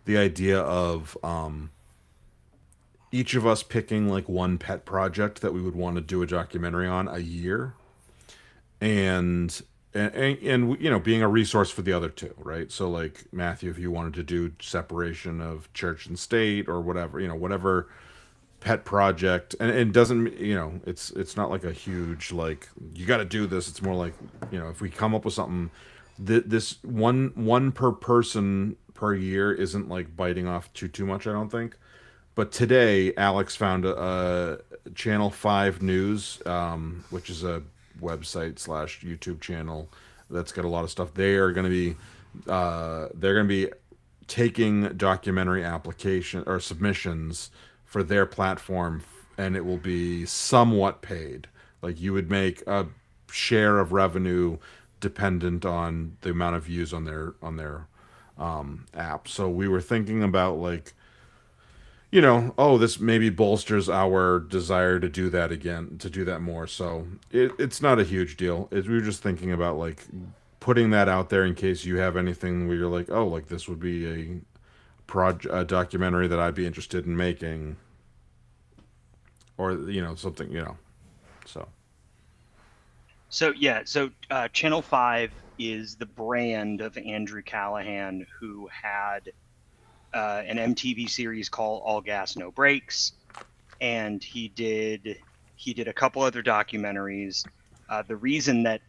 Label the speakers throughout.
Speaker 1: the idea of each of us picking like one pet project that we would want to do a documentary on a year, and and you know, being a resource for the other two, right? So like Matthew, if you wanted to do separation of church and state or whatever, you know, whatever pet project, and it doesn't, you know, it's not like a huge like you got to do this. It's more like, you know, if we come up with something, this one per person per year isn't like biting off too much, I don't think. But today, Alex found a Channel 5 News, which is a website slash YouTube channel that's got a lot of stuff. They are going to be they're going to be taking documentary application or submissions for their platform, and it will be somewhat paid. Like you would make a share of revenue dependent on the amount of views on their app. So we were thinking about like, you know, oh, this maybe bolsters our desire to do that again, to do that more. So it's not a huge deal. We were just thinking about like putting that out there in case you have anything where you're like, oh, like this would be a documentary that I'd be interested in making, or you know, something, you know. So
Speaker 2: So Channel 5 is the brand of Andrew Callahan, who had an MTV series called All Gas No Brakes, and he did a couple other documentaries. The reason that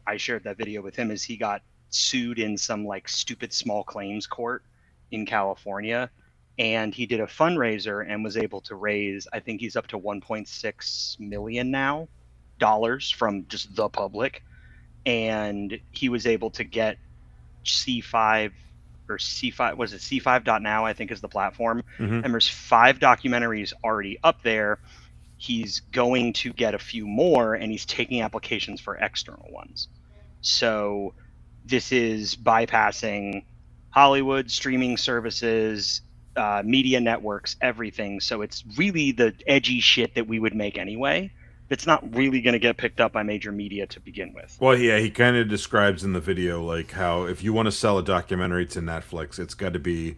Speaker 2: I shared that video with him is he got sued in some like stupid small claims court in California, and he did a fundraiser and was able to raise, I think he's up to 1.6 million now dollars from just the public, and he was able to get C5 or C5, was it C5.now, I think is the platform.
Speaker 1: mm-hmm.
Speaker 2: And there's 5 documentaries already up there. He's going to get a few more, and he's taking applications for external ones. So this is bypassing Hollywood, streaming services, media networks, everything. So it's really the edgy shit that we would make anyway. It's not really going to get picked up by major media to begin with.
Speaker 1: Well, yeah, he kind of describes in the video like how if you want to sell a documentary to Netflix, it's got to be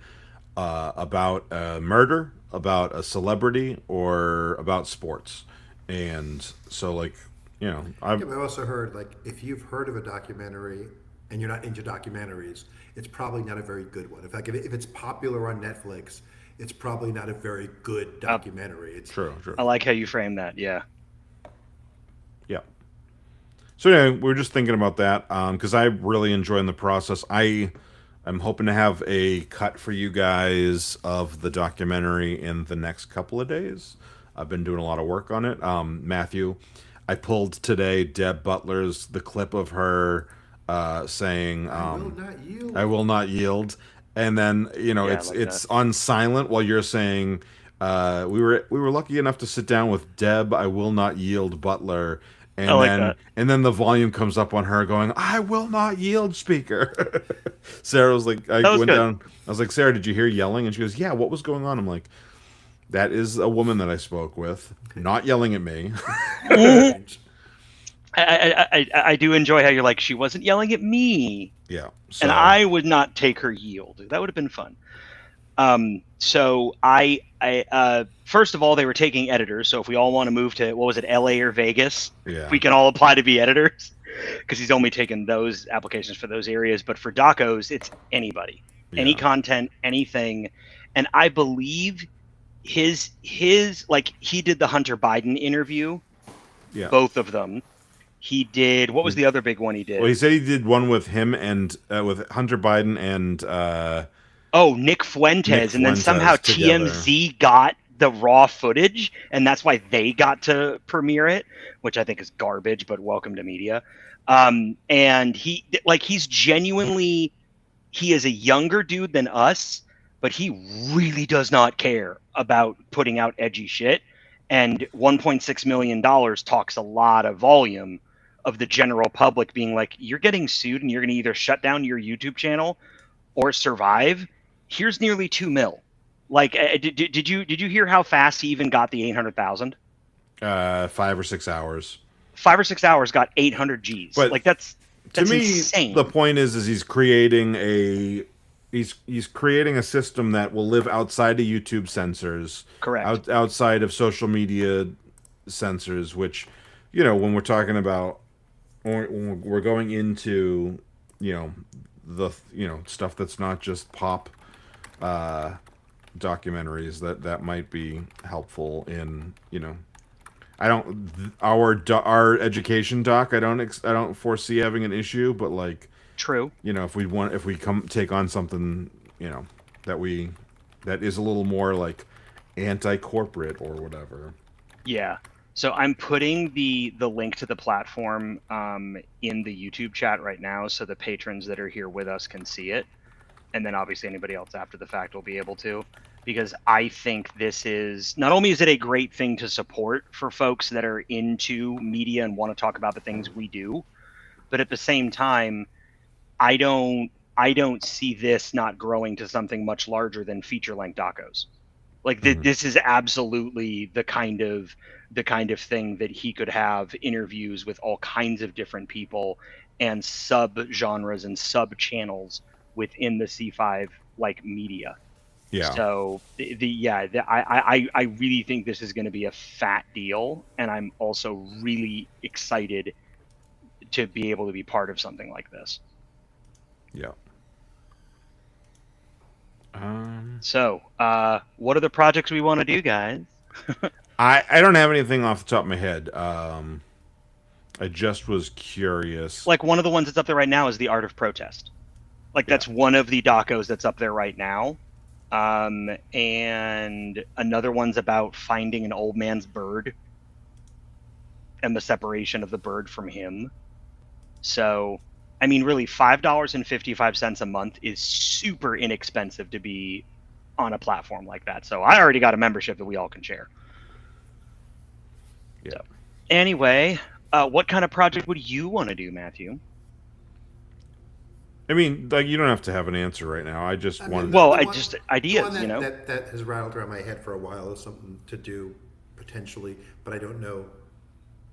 Speaker 1: about a murder, about a celebrity, or about sports. And so, like, you know,
Speaker 3: Yeah, but I also heard like if you've heard of a documentary and you're not into documentaries, it's probably not a very good one. In fact, if it's popular on Netflix, it's probably not a very good
Speaker 2: Uh,
Speaker 3: documentary. It's
Speaker 1: true.
Speaker 2: I like how you frame that. Yeah.
Speaker 1: Yeah. So anyway, we were just thinking about that because I really enjoying the process. I'm hoping to have a cut for you guys of the documentary in the next couple of days. I've been doing a lot of work on it. Matthew, I pulled today Deb Butler's the clip of her saying,
Speaker 3: I will not
Speaker 1: "I
Speaker 3: yield.
Speaker 1: will not yield," and then you know
Speaker 2: Yeah, I
Speaker 1: it's
Speaker 2: like that.
Speaker 1: it's on silent while you're saying, we were lucky enough to sit down with Deb. I will not yield Butler."
Speaker 2: I
Speaker 1: And
Speaker 2: like
Speaker 1: then
Speaker 2: that.
Speaker 1: and then the volume comes up on her going, "I will not yield, speaker." Sarah was like, I
Speaker 2: That was
Speaker 1: went
Speaker 2: good.
Speaker 1: down. I was like, "Sarah, did you hear yelling?" And she goes, "Yeah, what was going on?" I'm like, "That is a woman that I spoke with, not yelling at me."
Speaker 3: Strange.
Speaker 2: I do enjoy how you're like, she wasn't yelling at me,
Speaker 1: Yeah.
Speaker 2: and
Speaker 1: So,
Speaker 2: I would not take her yield. That would have been fun. So first of all, they were taking editors. So if we all want to move to, what was it, LA or Vegas,
Speaker 1: yeah.
Speaker 2: we can all apply to be editors because he's only taken those applications for those areas. But for docos, it's anybody, any
Speaker 1: Yeah.
Speaker 2: content, anything. And I believe his like he did the Hunter Biden interview,
Speaker 1: Yeah.
Speaker 2: both of them. He did, what was the other big one he
Speaker 1: Well, he
Speaker 2: did?
Speaker 1: said he did one with him and with Hunter Biden and
Speaker 2: Oh, Nick
Speaker 1: Nick
Speaker 2: Fuentes, and then somehow
Speaker 1: Fuentes together.
Speaker 2: TMZ got the raw footage, and that's why they got to premiere it, which I think is garbage. But welcome to media. And he's genuinely, he is a younger dude than us, but he really does not care about putting out edgy shit. And $1.6 million talks a lot of volume of the general public being like, you're getting sued, and you're going to either shut down your YouTube channel or survive. Here's nearly 2 mil. Like, did you hear how fast he even got the 800,000?
Speaker 1: 5 or 6 hours.
Speaker 2: 5 or 6 hours got 800 Gs.
Speaker 1: But
Speaker 2: Like that's
Speaker 1: to me,
Speaker 2: insane.
Speaker 1: the point is he's creating a he's creating a system that will live outside of YouTube censors,
Speaker 2: Correct.
Speaker 1: outside of social media censors, which, when we're talking about, when we're going into, you know, stuff that's not just pop documentaries, that might be helpful in, I don't our education doc, I don't foresee having an issue, but like,
Speaker 2: True.
Speaker 1: if we come take on something, that we that is a little more like anti-corporate or whatever.
Speaker 2: Yeah. So I'm putting the link to the platform in the YouTube chat right now, so the patrons that are here with us can see it, and then obviously anybody else after the fact will be able to. Because I think this is, not only is it a great thing to support for folks that are into media and want to talk about the things we do, but at the same time, I don't see this not growing to something much larger than feature length docos. Like
Speaker 1: Mm-hmm.
Speaker 2: this is absolutely the kind of thing that he could have interviews with all kinds of different people and sub genres and sub channels within the C5 like media.
Speaker 1: Yeah.
Speaker 2: So I really think this is going to be a fat deal, and I'm also really excited to be able to be part of something like this.
Speaker 1: Yeah.
Speaker 2: So, what are the projects we want to do, guys?
Speaker 1: I don't have anything off the top of my head. I just was curious.
Speaker 2: Like one of the ones that's up there right now is the Art of Protest. Like
Speaker 1: Yeah.
Speaker 2: that's one of the docos that's up there right now. And another one's about finding an old man's bird and the separation of the bird from him. So, I mean, really, $5.55 a month is super inexpensive to be on a platform like that. So I already got a membership that we all can share.
Speaker 1: Yeah.
Speaker 2: So, anyway, what kind of project would you want to do, Matthew?
Speaker 1: I mean, like, you don't have to have an answer right now. I just
Speaker 3: I mean,
Speaker 1: wanted.
Speaker 2: Well,
Speaker 3: the
Speaker 2: I
Speaker 3: one,
Speaker 2: just
Speaker 3: the one
Speaker 2: ideas,
Speaker 3: that has rattled around my head for a while is something to do potentially, but I don't know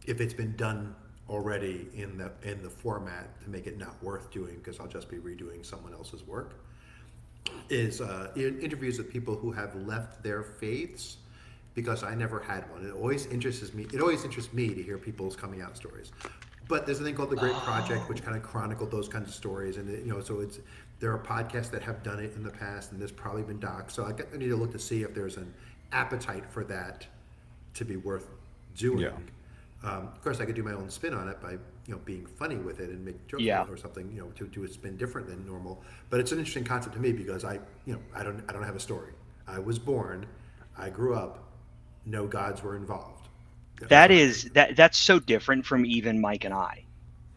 Speaker 3: if it's been done already in the format to make it not worth doing because I'll just be redoing someone else's work. Is interviews with people who have left their faiths because I never had one. It always interests me. It always interests me to hear people's coming out stories. But there's a thing called the Great Project, which kind of chronicled those kinds of stories, and so it's there are podcasts that have done it in the past, and there's probably been docs. So I need to look to see if there's an appetite for that to be worth doing.
Speaker 1: Yeah.
Speaker 3: Of course, I could do my own spin on it by being funny with it and make jokes with
Speaker 2: Yeah.
Speaker 3: it or something, to do a spin different than normal. But it's an interesting concept to me because I don't have a story. I was born, I grew up, no gods were involved. That's
Speaker 2: That
Speaker 3: what I
Speaker 2: is
Speaker 3: think.
Speaker 2: that's so different from even Mike and I.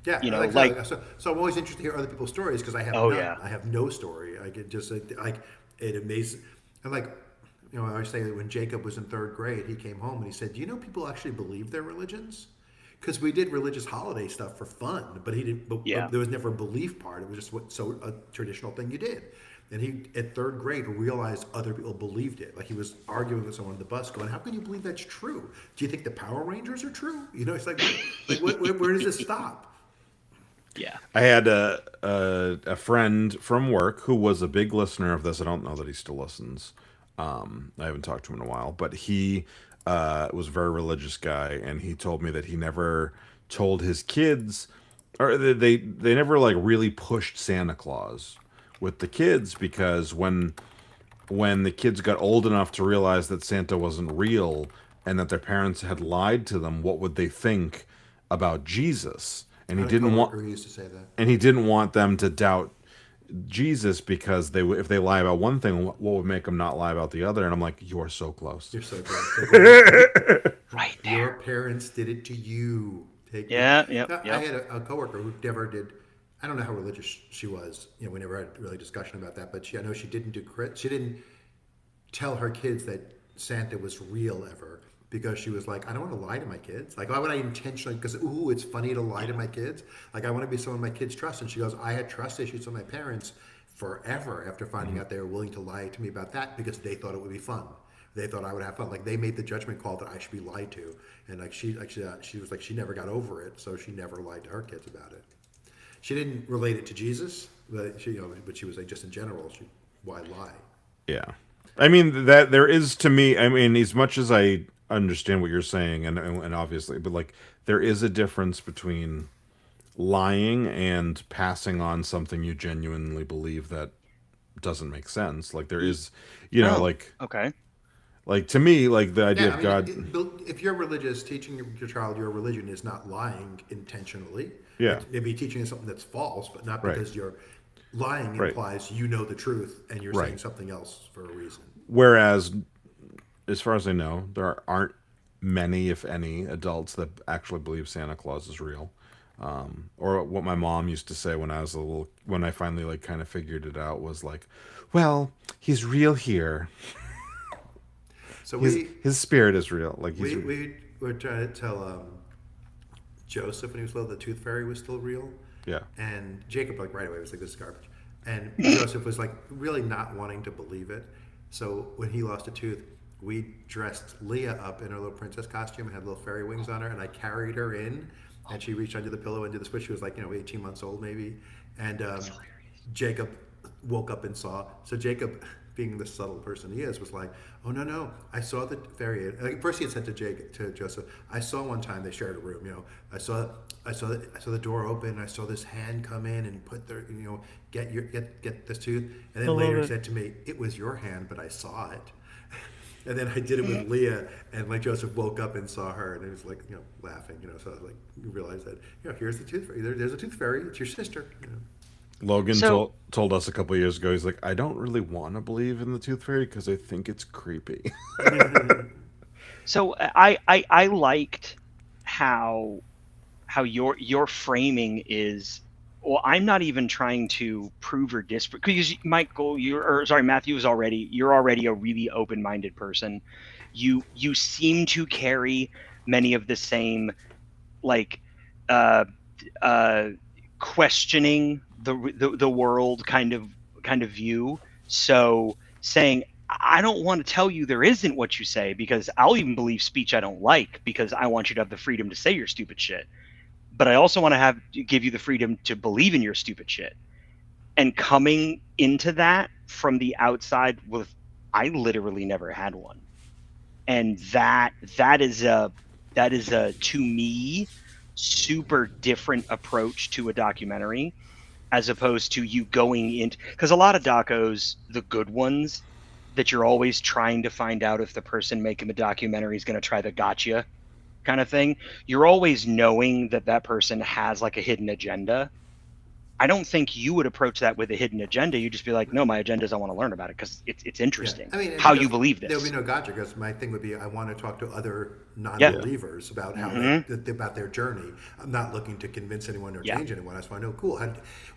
Speaker 3: Yeah,
Speaker 2: Like,
Speaker 3: exactly. So I'm always interested to hear other people's stories because I have
Speaker 2: oh
Speaker 3: none.
Speaker 2: yeah,
Speaker 3: I have no story. I get just like it amazes. And like, I always say that when Jacob was in third grade, he came home and he said, "Do you know people actually believe their religions?" Because we did religious holiday stuff for fun, but he didn't.
Speaker 2: yeah.
Speaker 3: But there was never a belief part. It was just a traditional thing you did. And he, at third grade, realized other people believed it. Like he was arguing with someone on the bus, going, "How can you believe that's true? Do you think the Power Rangers are true?" It's where does this stop?
Speaker 2: Yeah.
Speaker 1: I had a friend from work who was a big listener of this. I don't know that he still listens. I haven't talked to him in a while, but he was a very religious guy, and he told me that he never told his kids, or they never like really pushed Santa Claus with the kids, because when the kids got old enough to realize that Santa wasn't real and that their parents had lied to them, what would they think about Jesus? And
Speaker 3: I
Speaker 1: he
Speaker 3: had a
Speaker 1: didn't want
Speaker 3: coworker who used to say that.
Speaker 1: and he didn't want them to doubt Jesus, because if they lie about one thing, what would make them not lie about the other? And I'm like, you are so close.
Speaker 3: You're so close.
Speaker 2: Right
Speaker 3: Your
Speaker 2: there.
Speaker 3: parents did it to you.
Speaker 2: Yeah, yep,
Speaker 3: Now, I
Speaker 2: yep.
Speaker 3: had a coworker who never did. I don't know how religious she was. We never had really discussion about that. But I know she didn't do. She didn't tell her kids that Santa was real ever because she was like, I don't want to lie to my kids. Like, why would I intentionally? Because it's funny to lie to my kids. Like, I want to be someone my kids trust. And she goes, I had trust issues with my parents forever after finding out they were willing to lie to me about that because they thought it would be fun. They thought I would have fun. Like they made the judgment call that I should be lied to, and she was like she never got over it, so she never lied to her kids about it. She didn't relate it to Jesus, But she was like, just in general, why lie?
Speaker 1: Yeah. I mean that there is to me. I mean, as much as I understand what you're saying, and obviously, but like there is a difference between lying and passing on something you genuinely believe that doesn't make sense. Like there
Speaker 2: Y-
Speaker 1: is,
Speaker 2: Oh,
Speaker 1: like
Speaker 2: okay.
Speaker 1: to me, like the idea
Speaker 3: Yeah, I
Speaker 1: of
Speaker 3: mean,
Speaker 1: God.
Speaker 3: if you're religious, teaching your child your religion is not lying intentionally.
Speaker 1: Yeah.
Speaker 3: It's maybe teaching something that's false, but not
Speaker 1: Right.
Speaker 3: because you're lying
Speaker 1: Right.
Speaker 3: implies you know the truth and you're saying
Speaker 1: Right.
Speaker 3: something else for a reason.
Speaker 1: Whereas, as far as I know, there aren't many, if any, adults that actually believe Santa Claus is real. Or what my mom used to say when I was a little, when I finally like kind of figured it out was like, well, he's real here.
Speaker 3: So
Speaker 1: His spirit is real. Like he's
Speaker 3: we were trying to tell Joseph when he was little the tooth fairy was still real,
Speaker 1: yeah.
Speaker 3: and Jacob like right away was like, this is garbage, and Joseph was like really not wanting to believe it. So when he lost a tooth, we dressed Leah up in her little princess costume and had little fairy wings on her, and I carried her in, and she reached under the pillow and did the switch. She was like 18 months old maybe, and Jacob woke up and saw. So Jacob, being the subtle person he is, was like, "Oh no, I saw the fairy." Like, first, he had said to Joseph, "I saw one time they shared a room. I saw the door open. I saw this hand come in and put their, get this tooth." And then later he said to me, "It was your hand, but I saw it." And then I did it with Leah, and like Joseph woke up and saw her, and he was like, laughing, So I like realized that, here's the tooth fairy. There's a tooth fairy. It's your sister.
Speaker 1: Logan
Speaker 2: So
Speaker 1: told us a couple years ago. He's like, I don't really want to believe in the tooth fairy because I think it's creepy.
Speaker 2: so I liked how your framing is. Well, I'm not even trying to prove or disprove, because Michael, Matthew you're already a really open-minded person. You seem to carry many of the same, like, uh uh questioning the world kind of view. So saying, I don't want to tell you there isn't what you say, because I'll even believe speech I don't like, because I want you to have the freedom to say your stupid shit, but I also want to give you the freedom to believe in your stupid shit. And coming into that from the outside with, I literally never had one. And that is a to me super different approach to a documentary, as opposed to you going into, because a lot of docos, the good ones, that you're always trying to find out if the person making the documentary is going to try the gotcha kind of thing. You're always knowing that that person has like a hidden agenda. I don't think you would approach that with a hidden agenda. You just be like, no, my agenda is I want to learn about it because it's
Speaker 3: Yeah,
Speaker 2: interesting
Speaker 3: I mean,
Speaker 2: how you
Speaker 3: because
Speaker 2: believe
Speaker 3: there would be
Speaker 2: this.
Speaker 3: no gotcha. Because my thing would be, I want to talk to other
Speaker 2: Yeah.
Speaker 3: non-believers about how
Speaker 2: Hmm.
Speaker 3: about their journey. I'm not looking to convince anyone or
Speaker 2: Yeah.
Speaker 3: change anyone. I just want to know, cool.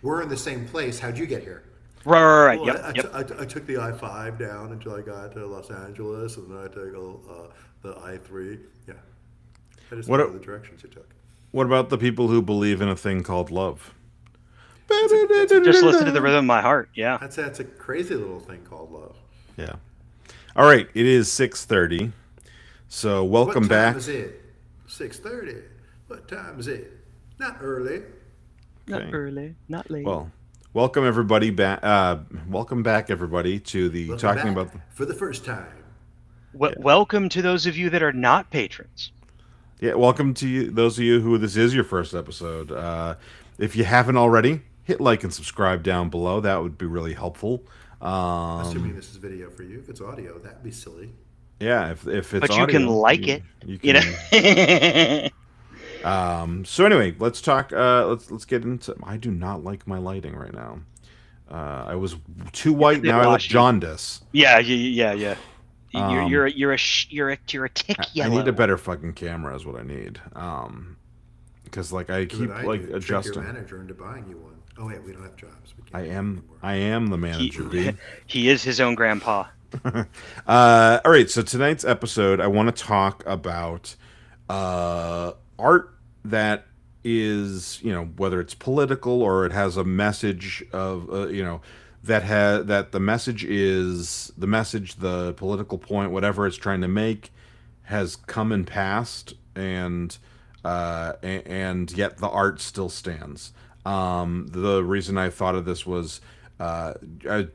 Speaker 3: We're in the same place. How'd you get here?
Speaker 2: Right.
Speaker 3: Well,
Speaker 2: Yep. Yep.
Speaker 3: I took the I-5 down until I got to Los Angeles, and then I took the I-3. Yeah, I just
Speaker 1: what
Speaker 3: know
Speaker 1: a-
Speaker 3: the directions it took.
Speaker 1: What about the people who believe in a thing called love?
Speaker 2: Just listen to the rhythm of my heart. Yeah.
Speaker 3: That's a crazy little thing called love.
Speaker 1: Yeah. All right. It is 6:30. So
Speaker 3: What
Speaker 1: welcome
Speaker 3: time
Speaker 1: back.
Speaker 3: is it? 6:30. What time is it? Not early.
Speaker 2: Not
Speaker 1: Okay.
Speaker 2: early, not late.
Speaker 1: Well, welcome everybody back. Welcome back everybody to the
Speaker 3: Welcome
Speaker 1: talking
Speaker 3: back
Speaker 1: about.
Speaker 3: for the first time.
Speaker 1: Yeah.
Speaker 2: Welcome to those of you that are not patrons.
Speaker 1: Yeah. Welcome to you, those of you who this is your first episode. If you haven't already, hit like and subscribe down below. That would be really helpful.
Speaker 3: Assuming this is video for you. If it's audio, that'd be silly.
Speaker 1: Yeah. If it's
Speaker 2: But you can
Speaker 1: audio,
Speaker 2: like it.
Speaker 1: you
Speaker 2: You
Speaker 1: can.
Speaker 2: know.
Speaker 1: So anyway, let's talk. Let's get into. I do not like my lighting right now. I was too white.
Speaker 2: bit
Speaker 1: Now I look
Speaker 2: washy.
Speaker 1: jaundice.
Speaker 2: Yeah. Yeah.
Speaker 1: Um,
Speaker 2: You're a tick
Speaker 1: I need
Speaker 2: yellow.
Speaker 1: a better fucking camera. Is what I need. Because like I
Speaker 3: Do
Speaker 1: keep
Speaker 3: what I
Speaker 1: like
Speaker 3: do. Trick
Speaker 1: adjusting.
Speaker 3: your manager into buying you one. Oh wait, we don't have jobs. We
Speaker 1: I
Speaker 3: can't
Speaker 1: am.
Speaker 3: anymore.
Speaker 1: I am the
Speaker 2: He,
Speaker 1: manager. B.
Speaker 2: he is his own grandpa.
Speaker 1: All right. So tonight's episode, I want to talk about art that is, whether it's political or it has a message of, that the message is the message, the political point, whatever it's trying to make, has come and passed, and yet the art still stands. The reason I thought of this was I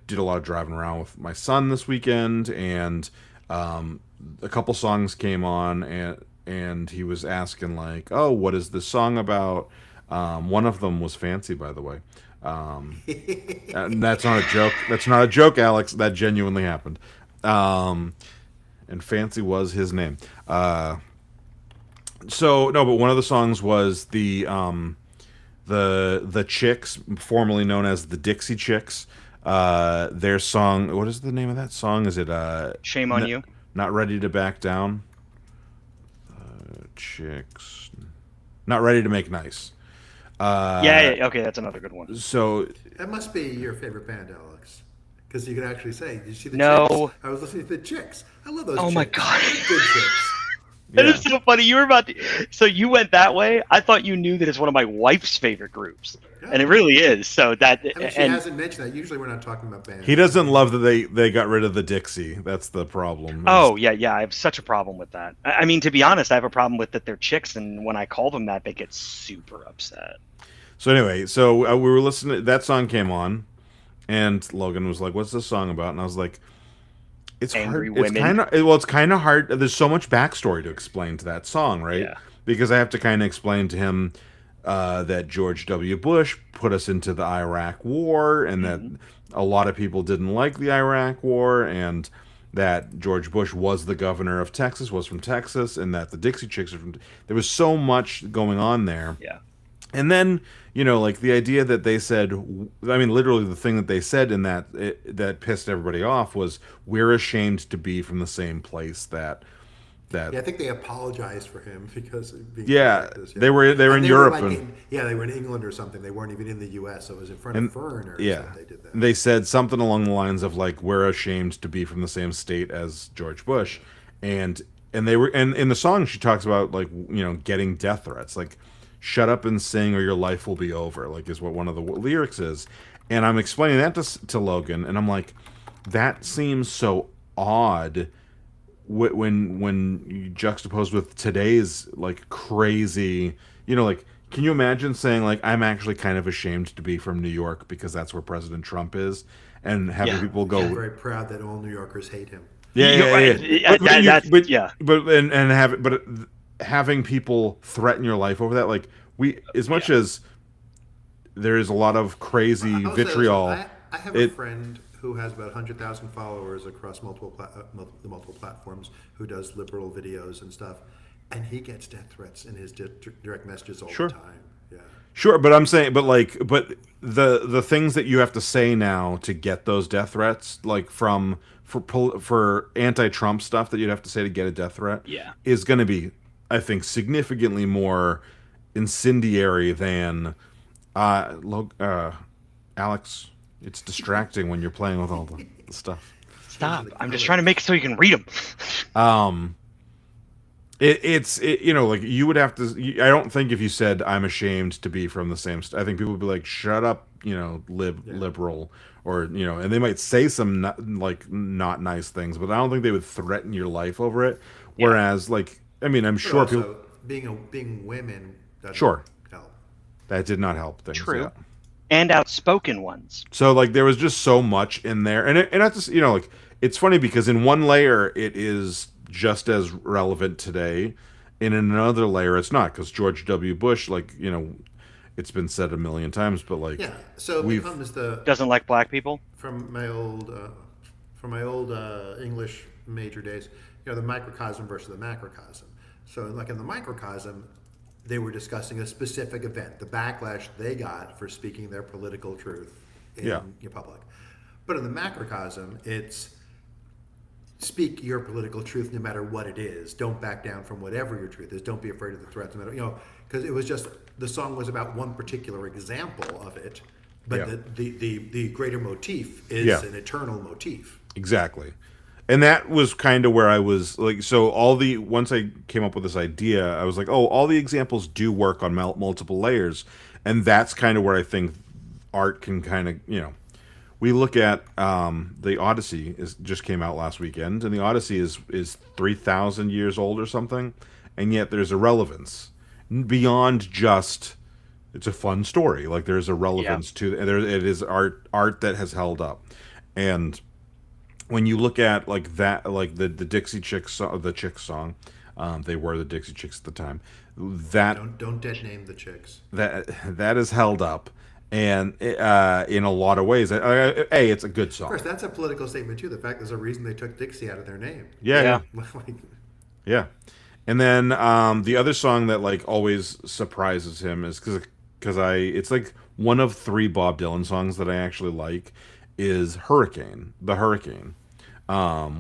Speaker 1: did a lot of driving around with my son this weekend, and um, a couple songs came on, and he was asking like, "Oh, what is this song about?" One of them was "Fancy," by the way. And that's not a joke. That's not a joke, Alex. That genuinely happened. Um, and Fancy was his name. So no, but one of the songs was the Chicks, formerly known as the Dixie Chicks. Their song. What is the name of that song? Is it
Speaker 2: Shame on you.
Speaker 1: Not Ready to Back Down? Chicks, Not Ready to Make Nice.
Speaker 2: Yeah, okay, that's another good one.
Speaker 1: So
Speaker 3: That must be your favorite band, Alex. Because you can actually say, "Did you see the Chicks?"
Speaker 2: No.
Speaker 3: I was listening to the Chicks. I love those
Speaker 2: Oh
Speaker 3: Chicks.
Speaker 2: my God.
Speaker 3: They're good Chicks.
Speaker 2: That
Speaker 1: yeah.
Speaker 2: is so funny. You were about to, so you went that way. I thought you knew that it's one of my wife's favorite groups, and it really is. So that
Speaker 3: I mean, she
Speaker 2: and
Speaker 3: hasn't mentioned that. Usually, we're not talking about bands.
Speaker 1: He doesn't love that they got rid of the Dixie. That's the problem.
Speaker 2: oh yeah, I have such a problem with that. I mean, to be honest, I have a problem with that they're chicks, and when I call them that, they get super upset.
Speaker 1: So anyway, we were listening. That song came on, and Logan was like, "What's this song about?" And I was like, "It's
Speaker 2: Angry
Speaker 1: hard. It's
Speaker 2: women.
Speaker 1: kind of well, it's kind of hard. There's so much backstory to explain to that song, right?
Speaker 2: Yeah.
Speaker 1: Because I have to kind of explain to him that George W. Bush put us into the Iraq War, and that a lot of people didn't like the Iraq War, and that George Bush was the governor of Texas, was from Texas, and that the Dixie Chicks are from. There was so much going on there.
Speaker 2: Yeah.
Speaker 1: And then, like the idea that they said, I mean, literally the thing that they said in that pissed everybody off was, "We're ashamed to be from the same place that."
Speaker 3: Yeah, I think they apologized for him because of being
Speaker 1: Yeah,
Speaker 3: practiced,
Speaker 1: they were
Speaker 3: And
Speaker 1: in Europe,
Speaker 3: like they were in England or something. They weren't even in the U.S. So it was in front of foreigners
Speaker 1: yeah,
Speaker 3: that they did that.
Speaker 1: they said something along the lines of like, "We're ashamed to be from the same state as George Bush," and they were, and in the song she talks about like getting death threats, like "Shut up and sing or your life will be over," like is what one of the lyrics is, and I'm explaining that to Logan, and I'm like, that seems so odd when you juxtapose with today's like crazy, like, can you imagine saying like, "I'm actually kind of ashamed to be from New York because that's where President Trump is," and having
Speaker 2: Yeah.
Speaker 1: people
Speaker 3: I'm
Speaker 1: go,
Speaker 3: very proud that all New Yorkers hate him.
Speaker 1: yeah,
Speaker 2: You're
Speaker 1: yeah,
Speaker 2: right.
Speaker 1: yeah.
Speaker 2: Yeah.
Speaker 1: But having people threaten your life over that, like, as much as there is a lot of crazy
Speaker 3: I'll say this,
Speaker 1: vitriol,
Speaker 3: I have a friend who has about 100,000 followers across the multiple platforms, who does liberal videos and stuff, and he gets death threats in his direct messages all
Speaker 1: Sure.
Speaker 3: the time. Yeah.
Speaker 1: sure, but I'm saying, but the things that you have to say now to get those death threats, like for anti-Trump stuff that you'd have to say to get a death threat,
Speaker 2: Yeah.
Speaker 1: is going to be, I think, significantly more incendiary than Alex. It's distracting when you're playing with all the stuff.
Speaker 2: Stop. I'm just trying to make it so you can read them.
Speaker 1: It's like you would have to. I don't think if you said, "I'm ashamed to be from the same," I think people would be like, "Shut up," liberal, or and they might say some not nice things, but I don't think they would threaten your life over it. Whereas, like, I mean, I'm
Speaker 3: But
Speaker 1: sure
Speaker 3: also,
Speaker 1: people.
Speaker 3: being women doesn't
Speaker 1: Sure.
Speaker 3: help.
Speaker 1: That did not help things.
Speaker 2: True.
Speaker 1: Yeah.
Speaker 2: And outspoken ones.
Speaker 1: So like there was just so much in there, and that's just like, it's funny because in one layer it is just as relevant today, in another layer it's not, because George W. Bush, like, it's been said a million times, but like,
Speaker 3: Yeah. So it
Speaker 1: we've
Speaker 3: becomes
Speaker 2: Doesn't like black people.
Speaker 3: from my old English major days, the microcosm versus the macrocosm. So like in the microcosm, they were discussing a specific event, the backlash they got for speaking their political truth in
Speaker 1: Yeah.
Speaker 3: public. But in the macrocosm, it's speak your political truth no matter what it is. Don't back down from whatever your truth is. Don't be afraid of the threats, no matter, because it was just, the song was about one particular example of it, but
Speaker 1: Yeah.
Speaker 3: the greater motif is
Speaker 1: Yeah.
Speaker 3: an eternal motif.
Speaker 1: Exactly. And that was kind of where I was like, so once I came up with this idea, I was like, oh, all the examples do work on multiple layers. And that's kind of where I think art can kind of, we look at the Odyssey just came out last weekend, and the Odyssey is 3,000 years old or something. And yet there's a relevance beyond just It's a fun story. Like there's a
Speaker 2: Yeah.
Speaker 1: relevance to there. It is art that has held up, and when you look at like that, like the Dixie Chicks, the Chicks song, they were the Dixie Chicks at the time. That
Speaker 3: Don't dead name the chicks.
Speaker 1: that is held up, and in a lot of ways, a it's a good
Speaker 3: Of course,
Speaker 1: song.
Speaker 3: that's a political statement too. The fact there's a reason they took Dixie out of their name.
Speaker 1: Yeah, yeah,
Speaker 2: Yeah.
Speaker 3: Like,
Speaker 1: yeah. And then the other song that like always surprises him is because I it's like one of three Bob Dylan songs that I actually like is Hurricane, the Hurricane,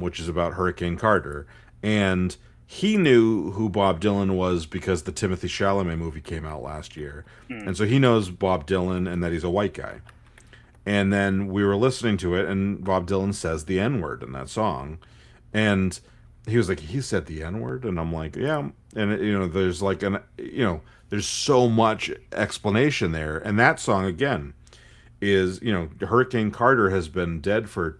Speaker 1: which is about Hurricane Carter. And he knew who Bob Dylan was because the Timothy Chalamet movie came out last year.
Speaker 2: Mm.
Speaker 1: And so he knows Bob Dylan and that he's a white guy. And then we were listening to it, and Bob Dylan says the N word in that song. And he was like, he said the N word? And I'm like, yeah. And, there's like there's so much explanation there. And that song, again, is, Hurricane Carter has been dead for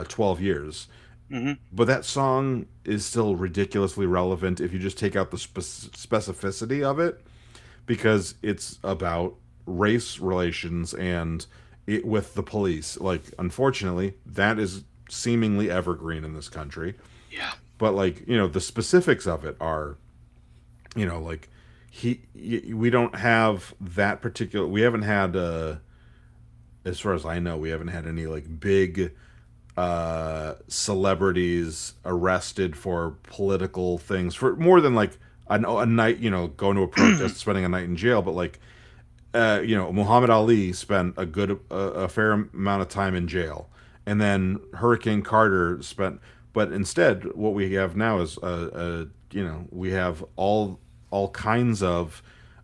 Speaker 1: 12 years.
Speaker 2: Hmm.
Speaker 1: But that song is still ridiculously relevant if you just take out the specificity of it, because it's about race relations and it with the police. Like, unfortunately, that is seemingly evergreen in this country.
Speaker 2: Yeah.
Speaker 1: But like, the specifics of it are, like we don't have that particular. We haven't had, as far as I know, we haven't had any like big celebrities arrested for political things for more than like a night, going to a protest, spending a night in jail. But like, Muhammad Ali spent a fair amount of time in jail, and then Hurricane Carter spent. But instead, what we have now is, we have all kinds of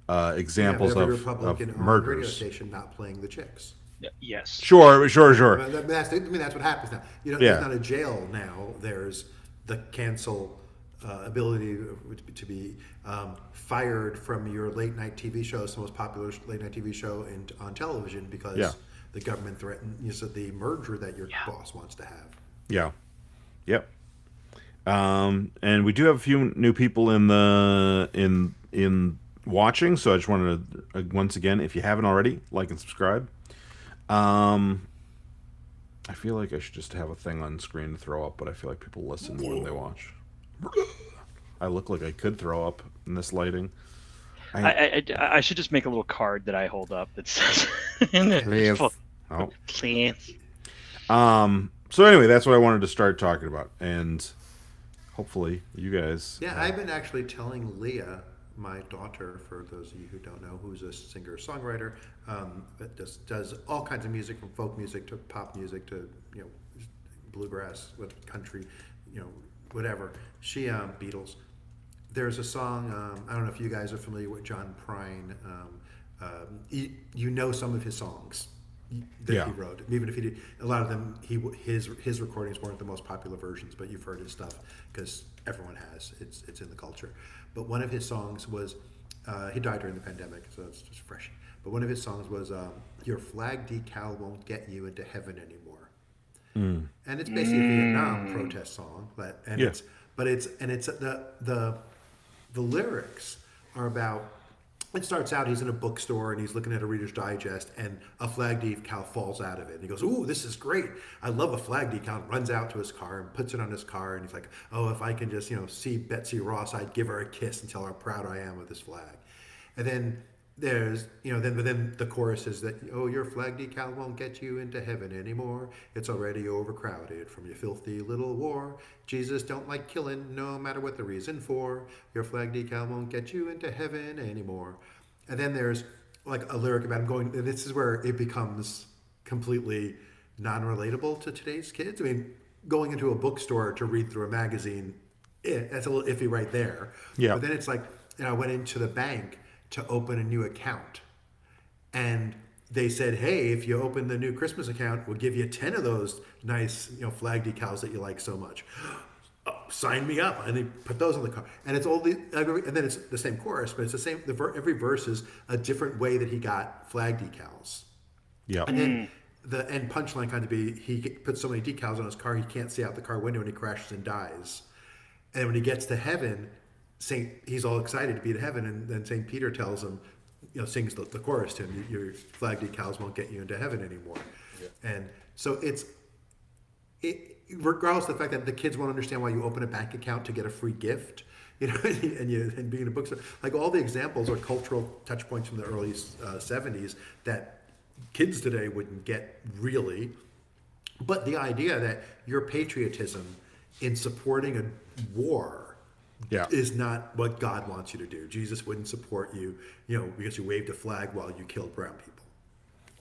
Speaker 3: you have
Speaker 1: examples
Speaker 3: every
Speaker 1: of
Speaker 3: Republican on radio
Speaker 1: murders.
Speaker 3: station not playing the chicks.
Speaker 2: Yes.
Speaker 1: Sure, sure,
Speaker 3: Yeah,
Speaker 1: sure.
Speaker 3: that's what happens now. There's
Speaker 1: Yeah,
Speaker 3: not a jail now. There's the cancel ability to be fired from your late night TV show. It's the most popular late night TV show on television
Speaker 1: yeah,
Speaker 3: because the government threatened the merger that your
Speaker 2: Yeah.
Speaker 3: boss wants to have.
Speaker 1: yeah, yep. And we do have a few new people in watching, so I just wanted to once again, if you haven't already, like and subscribe. Um, I feel like I should just have a thing on screen to throw up, but I feel like people listen more than they watch. I look like I could throw up in this lighting. I
Speaker 2: I should just make a little card that I hold up that says
Speaker 1: please. Oh.
Speaker 2: please.
Speaker 1: So anyway, that's what I wanted to start talking about, and hopefully you guys.
Speaker 3: Yeah, I've been actually telling Leah, my daughter, for those of you who don't know, who's a singer-songwriter, that does all kinds of music, from folk music to pop music to bluegrass, with country, whatever. She Beatles. There's a song. I don't know if you guys are familiar with John Prine. You know some of his songs that
Speaker 1: Yeah.
Speaker 3: he wrote, even if he did a lot of them. His recordings weren't the most popular versions, but you've heard his stuff because everyone has. It's in the culture. But one of his songs was he died during the pandemic, so it's just fresh. But one of his songs was "Your flag decal won't get you into heaven anymore," and it's basically a Vietnam protest song.
Speaker 1: Yeah.
Speaker 3: It's the lyrics are about. It starts out, he's in a bookstore and he's looking at a Reader's Digest, and a flag decal falls out of it. And he goes, "Ooh, this is great. I love a flag decal." And runs out to his car and puts it on his car. And he's like, "Oh, if I can just, see Betsy Ross, I'd give her a kiss and tell her how proud I am of this flag." And then there's, then the chorus is that, "Oh, your flag decal won't get you into heaven anymore. It's already overcrowded from your filthy little war. Jesus don't like killing, no matter what the reason for. Your flag decal won't get you into heaven anymore." And then there's like a lyric about him going, and this is where it becomes completely non-relatable to today's kids. I mean, going into a bookstore to read through a magazine, that's a little iffy right there.
Speaker 1: Yeah.
Speaker 3: But then it's like, I went into the bank to open a new account, and they said, "Hey, if you open the new Christmas account, we'll give you 10 of those nice, flag decals that you like so much. Oh, sign me up." And they put those on the car, and it's all and then it's the same chorus, but it's the same. Every verse is a different way that he got flag decals,
Speaker 1: Yeah.
Speaker 3: and then the end punchline kind of be he puts so many decals on his car he can't see out the car window and he crashes and dies. And when he gets to heaven, he's all excited to be in heaven, and then Saint Peter tells him, sings the chorus to him. Your flag decals won't get you into heaven anymore. And so regardless of the fact that the kids won't understand why you open a bank account to get a free gift, and being in a bookstore, like all the examples are cultural touch points from the early '70s that kids today wouldn't get really. But the idea that your patriotism in supporting a war
Speaker 1: Yeah.
Speaker 3: is not what God wants you to do. Jesus wouldn't support you, because you waved a flag while you killed brown people.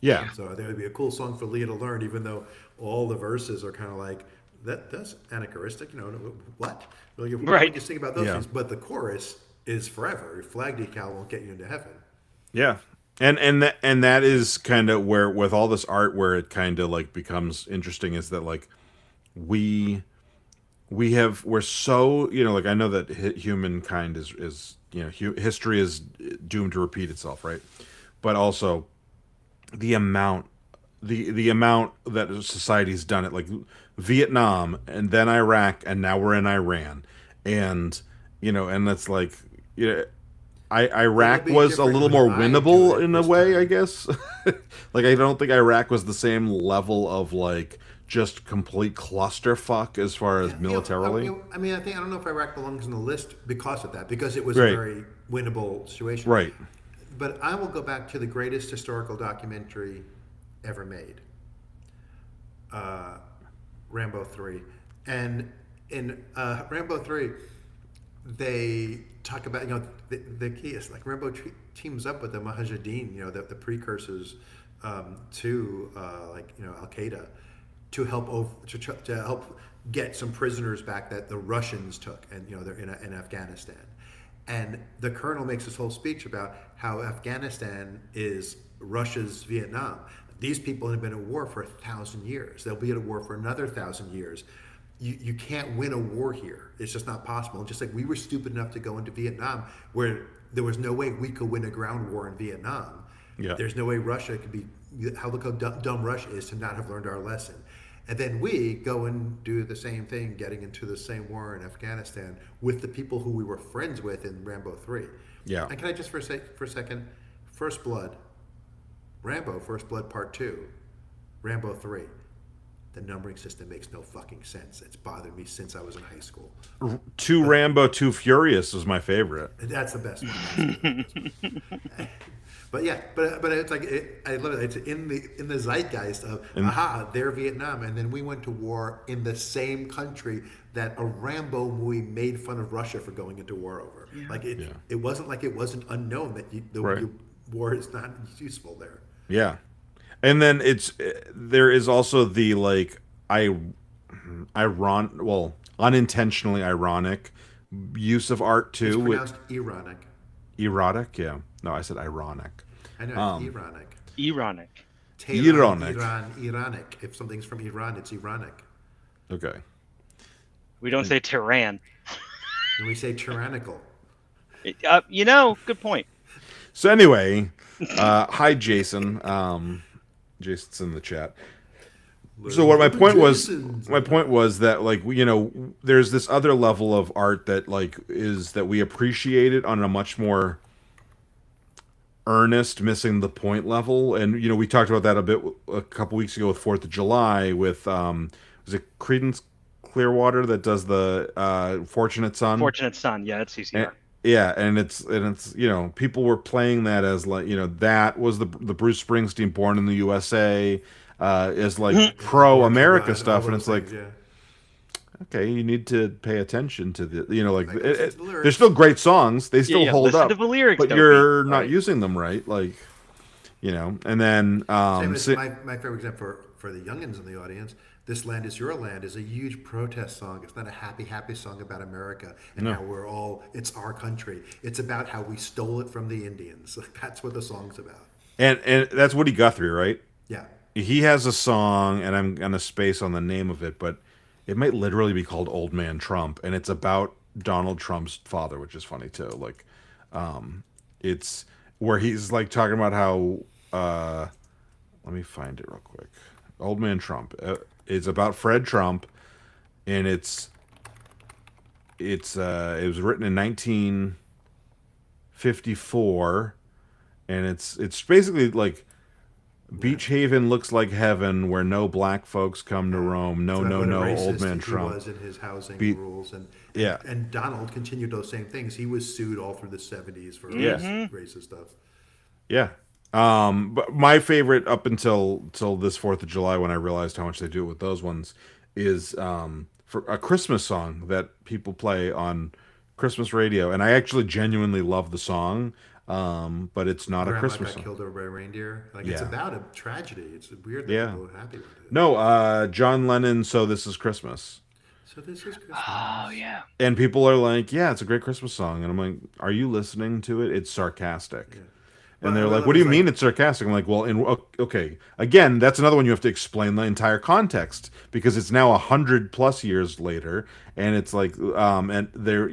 Speaker 1: Yeah.
Speaker 3: So I think it would be a cool song for Leah to learn, even though all the verses are kind of like, that's anachronistic. What? Well, you
Speaker 2: Right.
Speaker 3: just think about those
Speaker 1: Yeah.
Speaker 3: things, but the chorus is forever. Your flag decal won't get you into heaven.
Speaker 1: Yeah. And that is kind of where with all this art where it kind of like becomes interesting is that like we we're so like I know that humankind is history is doomed to repeat itself, right? But also the amount the amount that society's done it, like Vietnam and then Iraq and now we're in Iran, and and that's like
Speaker 3: It'll
Speaker 1: Iraq
Speaker 3: be
Speaker 1: was a
Speaker 3: different
Speaker 1: little
Speaker 3: when
Speaker 1: more
Speaker 3: I do
Speaker 1: winnable
Speaker 3: it
Speaker 1: in a
Speaker 3: this
Speaker 1: way, I
Speaker 3: time.
Speaker 1: guess. Like I don't think Iraq was the same level of like just complete clusterfuck as far as
Speaker 3: Yeah,
Speaker 1: militarily.
Speaker 3: I don't know if Iraq belongs on the list because of that, because it was a
Speaker 1: Right,
Speaker 3: very winnable situation.
Speaker 1: right.
Speaker 3: But I will go back to the greatest historical documentary ever made, Rambo 3. And in Rambo 3, they talk about, the key is like Rambo teams up with the Mujahideen, the precursors to Al Qaeda, to to help get some prisoners back that the Russians took, and they're in Afghanistan. And the colonel makes this whole speech about how Afghanistan is Russia's Vietnam. These people have been at war for 1,000 years. They'll be at a war for another 1,000 years. You can't win a war here. It's just not possible. Just like we were stupid enough to go into Vietnam, where there was no way we could win a ground war in Vietnam.
Speaker 1: Yeah.
Speaker 3: There's no way Russia could be. Look how dumb Russia is to not have learned our lesson. And then we go and do the same thing, getting into the same war in Afghanistan with the people who we were friends with in Rambo 3.
Speaker 1: Yeah.
Speaker 3: And can I just for a second, First Blood, Rambo, First Blood Part 2, Rambo 3. The numbering system makes no fucking sense. It's bothered me since I was in high school.
Speaker 1: Two Rambo, Two Furious was my favorite.
Speaker 3: That's the best one. That's the best one. But yeah, but it's like I love it. It's in the zeitgeist of they're Vietnam, and then we went to war in the same country that a Rambo movie made fun of Russia for going into war over.
Speaker 2: Yeah.
Speaker 3: Like
Speaker 1: Yeah.
Speaker 3: it wasn't like it wasn't unknown that
Speaker 1: Right.
Speaker 3: war is not useful there.
Speaker 1: Yeah. And then there is also the like unintentionally ironic use of art
Speaker 3: It's
Speaker 1: too with
Speaker 3: pronounced ironic.
Speaker 1: erotic. Yeah. No, I said ironic.
Speaker 3: I know it's ironic.
Speaker 2: Ironic.
Speaker 3: Tehran,
Speaker 1: Ironic.
Speaker 3: Iran, ironic. If something's from Iran, it's ironic.
Speaker 1: Okay.
Speaker 2: We don't say Tehran.
Speaker 3: And we say tyrannical.
Speaker 2: Good point.
Speaker 1: So anyway, hi Jason. Jason's in the chat. So what my point was that like there's this other level of art that like is that we appreciate it on a much more earnest, missing the point level, and we talked about that a couple weeks ago with 4th of July with was it Credence Clearwater that does the Fortunate Son?
Speaker 2: Fortunate Son. Yeah, that's CCR.
Speaker 1: Yeah, and it's people were playing that as like that was the Bruce Springsteen Born in the USA is like pro America stuff, and it's like okay, you need to pay attention to the
Speaker 3: listen to the lyrics.
Speaker 1: they're still great songs, they still hold
Speaker 2: listen
Speaker 1: up,
Speaker 2: to the lyrics,
Speaker 1: but
Speaker 2: Dopey.
Speaker 1: you're not
Speaker 2: Right.
Speaker 1: using them right, like and then
Speaker 3: Same as my favorite example for the youngins in the audience. This Land Is Your Land is a huge protest song. It's not a happy song about America and
Speaker 1: No.
Speaker 3: how it's our country. It's about how we stole it from the Indians. That's what the song's about.
Speaker 1: and that's Woody Guthrie, right?
Speaker 3: Yeah.
Speaker 1: He has a song, and I'm gonna space on the name of it, but it might literally be called "Old Man Trump," and it's about Donald Trump's father, which is funny too. Like, it's where he's like talking about how. Let me find it real quick. "Old Man Trump." It's about Fred Trump, and it was written in 1954, and it's basically like
Speaker 3: Yeah.
Speaker 1: Beach Haven looks like heaven where no black folks come to
Speaker 3: Yeah.
Speaker 1: roam.
Speaker 3: It's
Speaker 1: No,
Speaker 3: about
Speaker 1: no,
Speaker 3: what a
Speaker 1: no, old
Speaker 3: racist
Speaker 1: man
Speaker 3: he
Speaker 1: Trump.
Speaker 3: was in his housing
Speaker 1: Be
Speaker 3: rules, and
Speaker 1: yeah,
Speaker 3: and Donald continued those same things. He was sued all through the '70s for
Speaker 1: yeah,
Speaker 3: racist stuff.
Speaker 1: yeah. But my favorite up until till this Fourth of July, when I realized how much they do it with those ones, is for a Christmas song that people play on Christmas radio, and I actually genuinely love the song, but it's not a
Speaker 3: Grandma
Speaker 1: Christmas
Speaker 3: got
Speaker 1: song.
Speaker 3: killed over by a reindeer. Like it's
Speaker 1: Yeah,
Speaker 3: about a tragedy. It's weird that
Speaker 1: yeah.
Speaker 3: people are happy with it.
Speaker 1: No, John Lennon. So this is Christmas.
Speaker 3: So this is
Speaker 2: Oh
Speaker 3: Christmas.
Speaker 2: yeah.
Speaker 1: And people are like, "Yeah, it's a great Christmas song," and I'm like, "Are you listening to it? It's sarcastic."
Speaker 3: Yeah.
Speaker 1: And
Speaker 3: But
Speaker 1: they're
Speaker 3: what I
Speaker 1: like,
Speaker 3: love
Speaker 1: "What do you
Speaker 3: is
Speaker 1: mean
Speaker 3: like,
Speaker 1: it's sarcastic?" I'm like, "Well, okay, again, that's another one you have to explain the entire context because it's now 100 plus years later, and it's like, and there,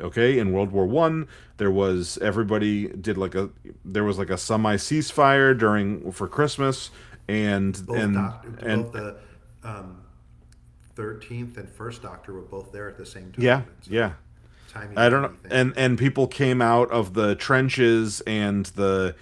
Speaker 1: okay, in World War I, there was everybody did like a there was like a semi ceasefire during for Christmas, and
Speaker 3: both the um, 13th and first Doctor were both there at the same
Speaker 1: yeah,
Speaker 3: time. It's a
Speaker 1: yeah.
Speaker 3: timey
Speaker 1: I don't know.
Speaker 3: wimey thing.
Speaker 1: And people came out of the trenches, and the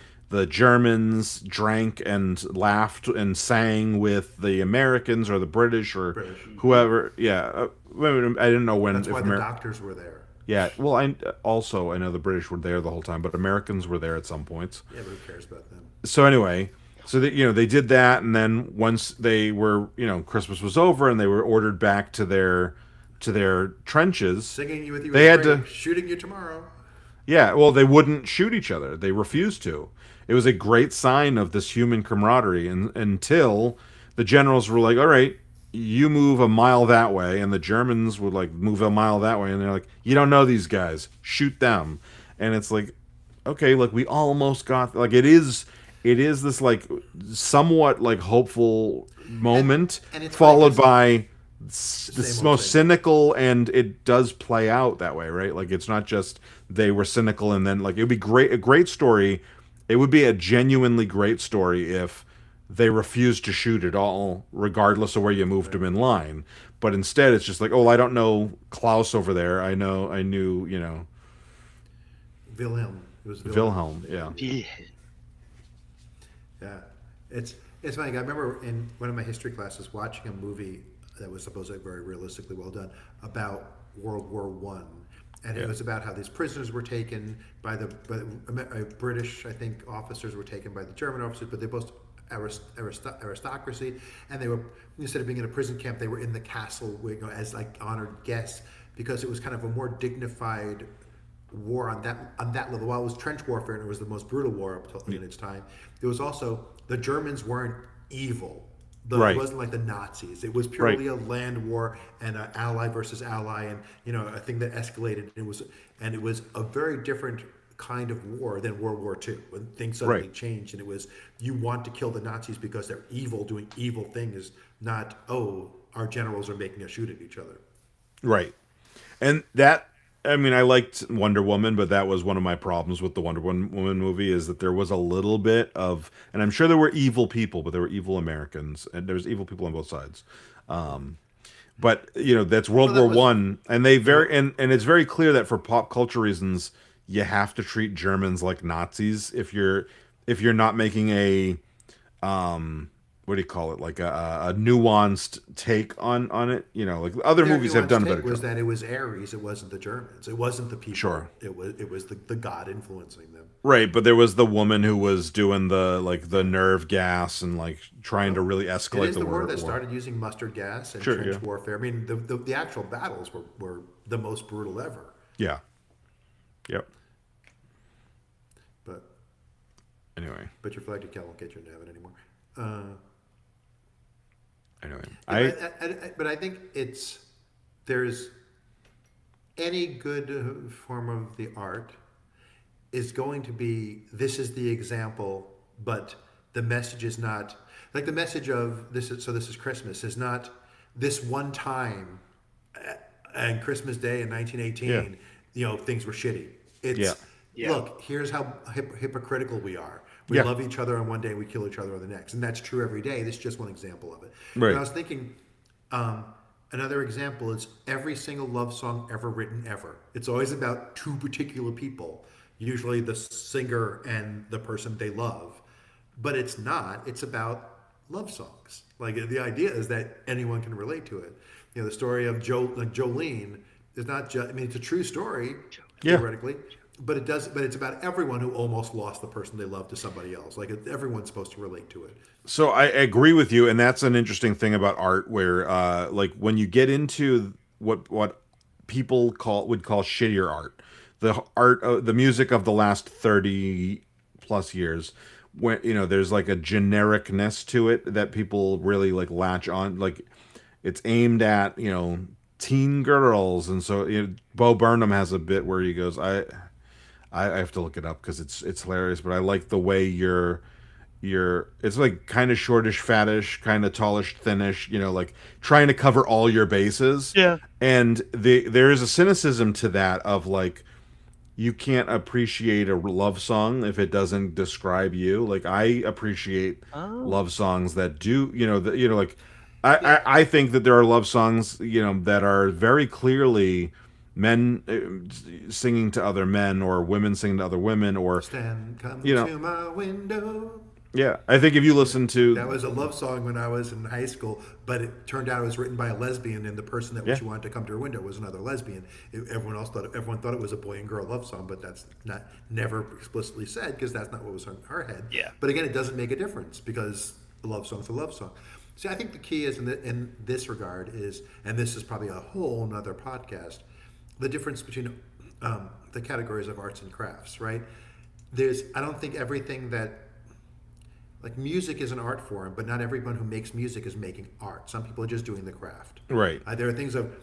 Speaker 1: Germans drank and laughed and sang with the Americans or the British or
Speaker 3: British.
Speaker 1: whoever. Yeah, I didn't know when
Speaker 3: That's
Speaker 1: if
Speaker 3: why the
Speaker 1: Amer.
Speaker 3: doctors were there.
Speaker 1: Yeah, well, I know the British were there the whole time, but Americans were there at some points.
Speaker 3: Yeah, but who cares about them?
Speaker 1: So anyway, so that they did that, and then once they were Christmas was over and they were ordered back to their trenches,
Speaker 3: Singing you with you
Speaker 1: they
Speaker 3: is
Speaker 1: had
Speaker 3: great.
Speaker 1: to.
Speaker 3: Shooting you tomorrow.
Speaker 1: Yeah, well, they wouldn't shoot each other. They refused to. It was a great sign of this human camaraderie, and until the generals were like, "All right, you move a mile that way," and the Germans would like move a mile that way, and they're like, "You don't know these guys. Shoot them." And it's like, okay, like we almost got like it is this like somewhat like hopeful
Speaker 3: And
Speaker 1: moment
Speaker 3: and it's funny
Speaker 1: followed
Speaker 3: because
Speaker 1: by
Speaker 3: same
Speaker 1: the
Speaker 3: old,
Speaker 1: most
Speaker 3: same old.
Speaker 1: cynical, and it does play out that way, right? Like it's not just they were cynical and then like it would be a great story. It would be a genuinely great story if they refused to shoot at all, regardless of where you moved them in line. But instead, it's just like, oh, I don't know Klaus over there. I knew,
Speaker 3: Wilhelm. It was Wilhelm.
Speaker 1: Wilhelm. Yeah,
Speaker 2: Yeah.
Speaker 3: Yeah, it's funny. I remember in one of my history classes watching a movie that was supposedly very realistically well done about World War One, and it
Speaker 1: yeah,
Speaker 3: was about how these prisoners were taken by British, I think, officers were taken by the German officers, but they both aristocracy, and they were, instead of being in a prison camp, they were in the castle, as like honored guests, because it was kind of a more dignified war on that level. While it was trench warfare and it was the most brutal war up till in its time, it was also the Germans weren't evil. It
Speaker 1: right,
Speaker 3: wasn't like the Nazis. It was
Speaker 1: right,
Speaker 3: purely a land war and an ally versus ally, and a thing that escalated. It was a very different kind of war than World War II, when things suddenly
Speaker 1: right,
Speaker 3: changed, and it was, you want to kill the Nazis because they're evil, doing evil things, not, oh, our generals are making us shoot at each other.
Speaker 1: right. And that, I mean, I liked Wonder Woman, but that was one of my problems with the Woman movie is that there was a little bit of, and I'm sure there were evil people, but there were evil Americans, and there was evil people on both sides. But that's
Speaker 3: Well,
Speaker 1: World War
Speaker 3: that was
Speaker 1: One, and they
Speaker 3: there.
Speaker 1: and it's very clear that for pop culture reasons, you have to treat Germans like Nazis if you're not making a what do you call it, like a nuanced take on it. Like other
Speaker 3: Their
Speaker 1: movies have
Speaker 3: nuanced
Speaker 1: done a better
Speaker 3: take was
Speaker 1: job.
Speaker 3: that it was Ares, it wasn't the Germans, it wasn't the people,
Speaker 1: Sure.
Speaker 3: it was the god influencing them.
Speaker 1: Right, but there was the woman who was doing the nerve gas and like trying to
Speaker 3: Well,
Speaker 1: really
Speaker 3: it
Speaker 1: escalate
Speaker 3: is
Speaker 1: the
Speaker 3: the war that
Speaker 1: war.
Speaker 3: started using mustard gas and
Speaker 1: Sure, yeah.
Speaker 3: trench warfare. I mean, the actual battles were the most brutal ever.
Speaker 1: Yeah. Yep.
Speaker 3: But
Speaker 1: Anyway.
Speaker 3: but your flag won't get you in heaven anymore. Uh,
Speaker 1: Anyway.
Speaker 3: yeah,
Speaker 1: I
Speaker 3: but I think there's any good form of the art is going to be, this is the example, but the message is not like the message of this is Christmas is not this one time and Christmas Day in
Speaker 1: yeah.
Speaker 3: 1918, things were shitty.
Speaker 1: Yeah.
Speaker 3: It's,
Speaker 2: Yeah.
Speaker 3: look, here's how hypocritical we are. We
Speaker 1: Yeah.
Speaker 3: love each other on one day, we kill each other on the next, and that's true every day. This is just one example of it. And
Speaker 1: Right.
Speaker 3: I was thinking, another example is every single love song ever written ever. It's always about two particular people. usually the singer and the person they love. But it's not. It's about love songs. Like the idea is that anyone can relate to it. The story of Jolene is not just. I mean, it's a true story
Speaker 1: Yeah.
Speaker 3: theoretically, but it does. But it's about everyone who almost lost the person they love to somebody else. Like everyone's supposed to relate to it.
Speaker 1: So I agree with you, and that's an interesting thing about art, where like when you get into what people would call shittier art, the art, the music of the last 30 plus years, when there's like a genericness to it that people really like latch on, like it's aimed at teen girls, and so Bo Burnham has a bit where he goes, I have to look it up because it's hilarious, but I like the way you're it's like kind of shortish, fattish, kind of tallish, thinnish, like trying to cover all your bases.
Speaker 2: Yeah.
Speaker 1: And there is a cynicism to that of like you can't appreciate a love song if it doesn't describe you. Like I appreciate
Speaker 2: Oh.
Speaker 1: love songs that do, like
Speaker 3: Yeah.
Speaker 1: I think that there are love songs, that are very clearly men singing to other men, or women singing to other women, or
Speaker 3: Stand, come
Speaker 1: you know,
Speaker 3: to my window.
Speaker 1: yeah. I think if you listen
Speaker 3: That
Speaker 1: to,
Speaker 3: was a love song when I was in high school, but it turned out it was written by a lesbian, and the person that
Speaker 1: yeah,
Speaker 3: she wanted to come to her window was another lesbian. Everyone thought it was a boy and girl love song, but that's not never explicitly said because that's not what was in her head.
Speaker 2: Yeah.
Speaker 3: But again, it doesn't make a difference because a love song's a love song. See, I think the key is in this regard is, and this is probably a whole nother podcast, the difference between the categories of arts and crafts. Right? I don't think everything that like music is an art form, but not everyone who makes music is making art. Some people are just doing the craft.
Speaker 1: right,
Speaker 3: There are things of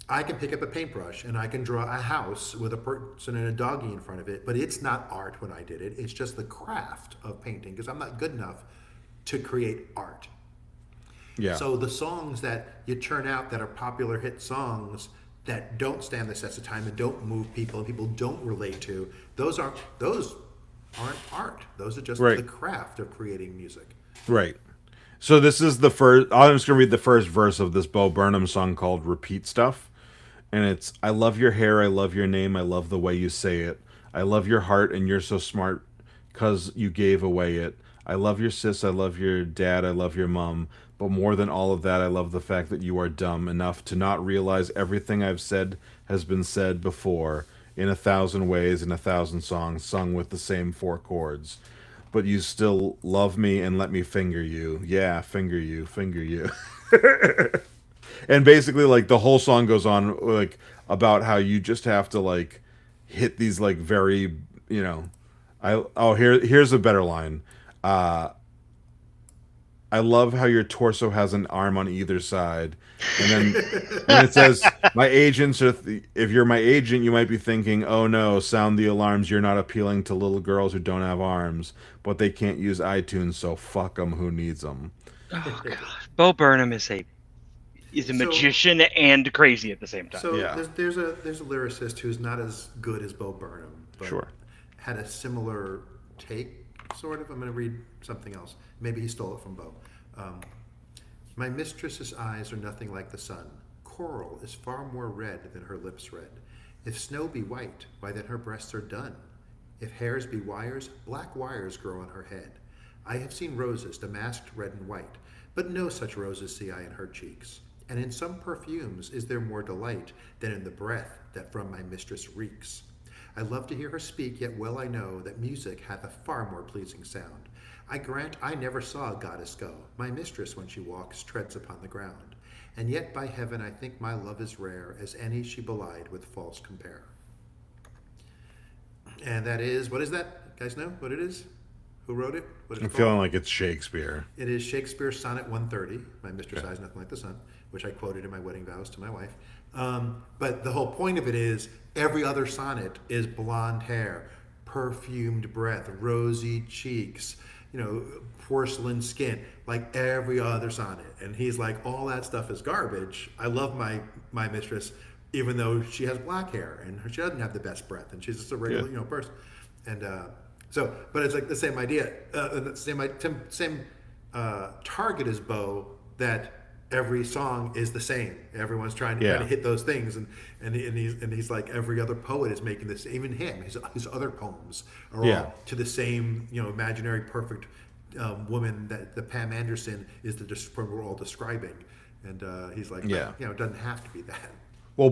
Speaker 3: I can pick up a paintbrush and I can draw a house with a person and a doggy in front of it, but it's not art when I did it. It's just the craft of painting because I'm not good enough to create art.
Speaker 1: yeah,
Speaker 3: So the songs that you turn out that are popular hit songs that don't stand the test of time and don't move people and people don't relate to, those aren't art. Those are just
Speaker 1: right,
Speaker 3: the craft of creating music.
Speaker 1: right. So this is the first. I'm just gonna read the first verse of this Bo Burnham song called "Repeat Stuff," and it's, I love your hair, I love your name, I love the way you say it. I love your heart, and you're so smart, 'cause you gave away it. I love your sis, I love your dad, I love your mom. But more than all of that, I love the fact that you are dumb enough to not realize everything I've said has been said before in 1,000 ways in 1,000 songs sung with the same four chords. But you still love me and let me finger you. Yeah, finger you, finger you. And basically like the whole song goes on like about how you just have to like hit these like very, you know here's a better line. I love how your torso has an arm on either side. And then when it says, my agents are, if you're my agent, you might be thinking, oh no, sound the alarms. You're not appealing to little girls who don't have arms, but they can't use iTunes, so fuck them. Who needs them?
Speaker 2: Oh god. Bo Burnham is a
Speaker 3: So,
Speaker 2: magician and crazy at the same time.
Speaker 3: so
Speaker 1: Yeah,
Speaker 3: there's a lyricist who's not as good as Bo Burnham, but
Speaker 1: sure.
Speaker 3: had a similar take, sort of. I'm going to read something else. Maybe he stole it from Bo. Um, My mistress's eyes are nothing like the sun. Coral is far more red than her lips red. If snow be white, why then her breasts are dun. If hairs be wires, black wires grow on her head. I have seen roses damasked red and white, but no such roses see I in her cheeks. And in some perfumes is there more delight than in the breath that from my mistress reeks. I love to hear her speak, yet well I know that music hath a far more pleasing sound. I grant I never saw a goddess go. My mistress, when she walks, treads upon the ground. And yet by heaven I think my love is rare, as any she belied with false compare. And that is, what is that? You guys know what it is? Who wrote it? What is
Speaker 1: I'm
Speaker 3: it called?
Speaker 1: feeling like it's Shakespeare.
Speaker 3: It is Shakespeare's Sonnet 130, My Mistress Eyes Nothing Like the Sun, which I quoted in my wedding vows to my wife. But the whole point of it is every other sonnet is blonde hair, perfumed breath, rosy cheeks, porcelain skin, like every other sonnet. And he's like, all that stuff is garbage. I love my mistress, even though she has black hair and she doesn't have the best breath, and she's just a regular,
Speaker 1: Yeah.
Speaker 3: person. And but it's like the same idea, the same target as Bo, that every song is the same. Everyone's trying
Speaker 1: Yeah.
Speaker 3: to hit those things, and he's like every other poet is making this. Even him, his other poems are
Speaker 1: Yeah.
Speaker 3: all to the same, imaginary perfect woman that the Pam Anderson is we're all describing, and he's like,
Speaker 1: Yeah.
Speaker 3: it doesn't have to be that.
Speaker 1: Well,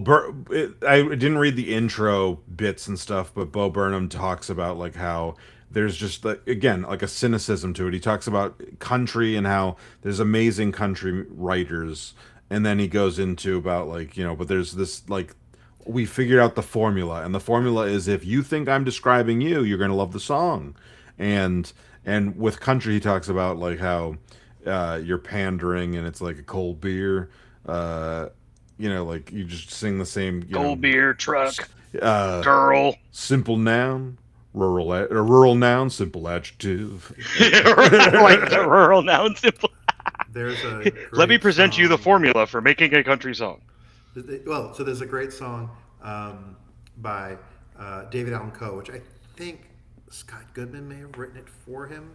Speaker 1: I didn't read the intro bits and stuff, but Bo Burnham talks about like how there's just like, again, like a cynicism to it. He talks about country and how there's amazing country writers, and then he goes into about like, but there's this like, we figured out the formula, and the formula is if you think I'm describing you, you're gonna love the song, and with country he talks about like how you're pandering and it's like a cold beer. Like you just sing the same,
Speaker 2: Gold beer truck,
Speaker 1: uh,
Speaker 2: girl.
Speaker 1: simple noun, rural noun, simple adjective.
Speaker 2: Like the rural noun simple.
Speaker 3: There's a
Speaker 2: Let me
Speaker 3: great
Speaker 2: present you the
Speaker 3: song-
Speaker 2: formula for making a country song.
Speaker 3: Well, so there's a great song by David Allan Coe, which I think Scott Goodman may have written it for him.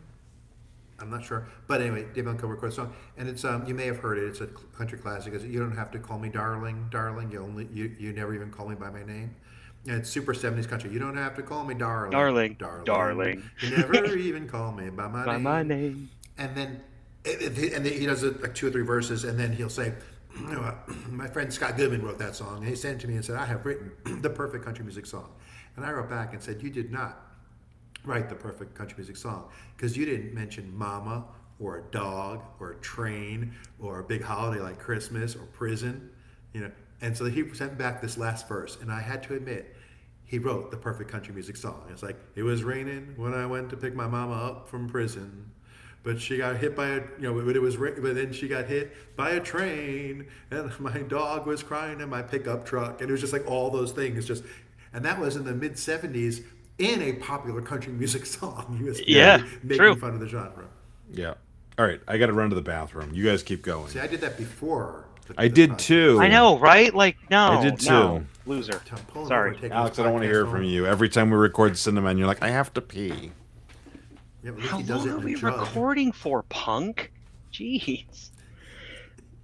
Speaker 3: I'm not sure, but anyway, David Allan Coe recorded a song, and it's you may have heard it. It's a country classic. It's, you don't have to call me darling, darling. You never even call me by my name. And it's super 70s country. You don't have to call me darling,
Speaker 2: Darling,
Speaker 3: darling,
Speaker 2: darling.
Speaker 3: You never even call me by my
Speaker 2: By
Speaker 3: name.
Speaker 2: my name.
Speaker 3: And then he does it like 2 or 3 verses, and then he'll say, my friend Scott Goodman wrote that song, and he sent it to me and said, I have written the perfect country music song. And I wrote back and said, you did not write the perfect country music song, because you didn't mention mama or a dog or a train or a big holiday like Christmas or prison, And so he sent back this last verse, and I had to admit, he wrote the perfect country music song. It's like, it was raining when I went to pick my mama up from prison, but she got hit by but then she got hit by a train, and my dog was crying in my pickup truck, and it was just like all those things, and that was in the mid '70s in a popular country music song. He was making
Speaker 2: true.
Speaker 3: fun of the genre.
Speaker 1: Yeah. All right, I got to run to the bathroom. You guys keep going.
Speaker 3: See, I did that before.
Speaker 1: I did too.
Speaker 2: I know, right? Like, no.
Speaker 1: I did too.
Speaker 2: No. Loser.
Speaker 3: I'm pulling over
Speaker 2: Sorry.
Speaker 3: and taking
Speaker 1: Alex,
Speaker 3: this
Speaker 1: I don't want to
Speaker 3: podcast
Speaker 1: hear
Speaker 3: home.
Speaker 1: from you. Every time we record cinema, and you're like, I have to pee.
Speaker 3: Yeah, but at least
Speaker 2: How
Speaker 3: he does
Speaker 2: long
Speaker 3: it
Speaker 2: are
Speaker 3: in a
Speaker 2: we
Speaker 3: jug.
Speaker 2: recording for, punk? Jeez.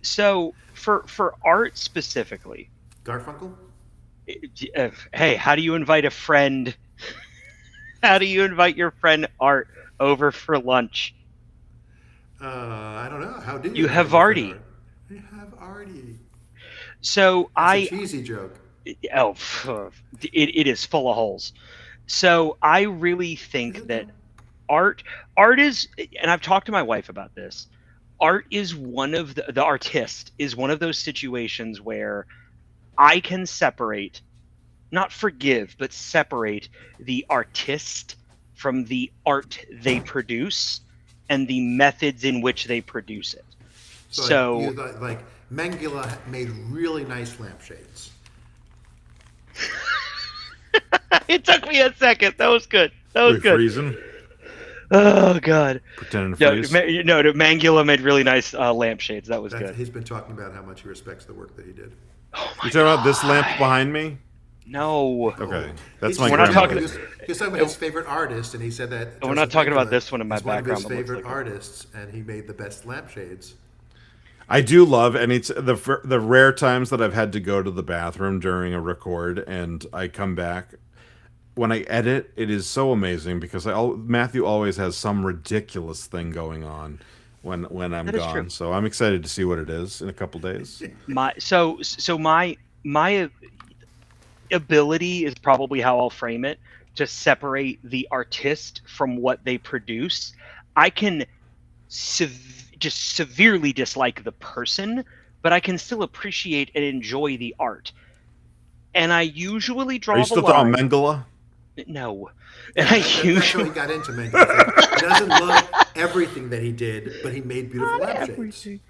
Speaker 2: So, for art specifically,
Speaker 3: Garfunkel?
Speaker 2: hey, how do you invite a friend? How do you invite your friend Art over for lunch?
Speaker 3: I don't know. How do
Speaker 2: You have Artie.
Speaker 3: You have Artie.
Speaker 2: So
Speaker 3: That's a cheesy joke.
Speaker 2: It is full of holes. So I really think that art is, and I've talked to my wife about this. Art is one of the artist is one of those situations where I can separate, not forgive, but separate the artist from the art they produce and the methods in which they produce it. So
Speaker 3: like Mengele made really nice lampshades.
Speaker 2: it took me a second. That was good. That was good.
Speaker 1: Freezing?
Speaker 2: Oh god.
Speaker 1: Pretending to
Speaker 2: No,
Speaker 1: freeze?
Speaker 2: Mangula made really nice lampshades. That was good.
Speaker 3: He's been talking about how much he respects the work that he did.
Speaker 2: Oh my
Speaker 1: You talking about this lamp behind me?
Speaker 2: No.
Speaker 1: Okay, that's
Speaker 3: He's-
Speaker 1: my
Speaker 2: We're not
Speaker 1: grandmother.
Speaker 2: talking-
Speaker 3: He was talking about his favorite artist, and he said that.
Speaker 2: We're not
Speaker 3: Joseph
Speaker 2: talking about
Speaker 3: Mengele
Speaker 2: this one in my
Speaker 3: is one of
Speaker 2: background
Speaker 3: his
Speaker 2: that looks
Speaker 3: favorite
Speaker 2: like it.
Speaker 3: artists, and he made the best lampshades.
Speaker 1: I do love, and it's the rare times that I've had to go to the bathroom during a record, and I come back. When I edit, it is so amazing because Matthew always has some ridiculous thing going on when I'm
Speaker 2: That is
Speaker 1: gone.
Speaker 2: true.
Speaker 1: So I'm excited to see what it is in a couple days.
Speaker 2: My ability is probably how I'll frame it, to separate the artist from what they produce. I can just severely dislike the person, but I can still appreciate and enjoy the art. And I usually draw
Speaker 1: Are you
Speaker 2: the
Speaker 1: still talking
Speaker 2: line.
Speaker 1: Mengele?
Speaker 2: No. And I
Speaker 3: That's how he
Speaker 2: usually
Speaker 3: got into Mengele. He doesn't love everything that he did, but he made beautiful lampshades.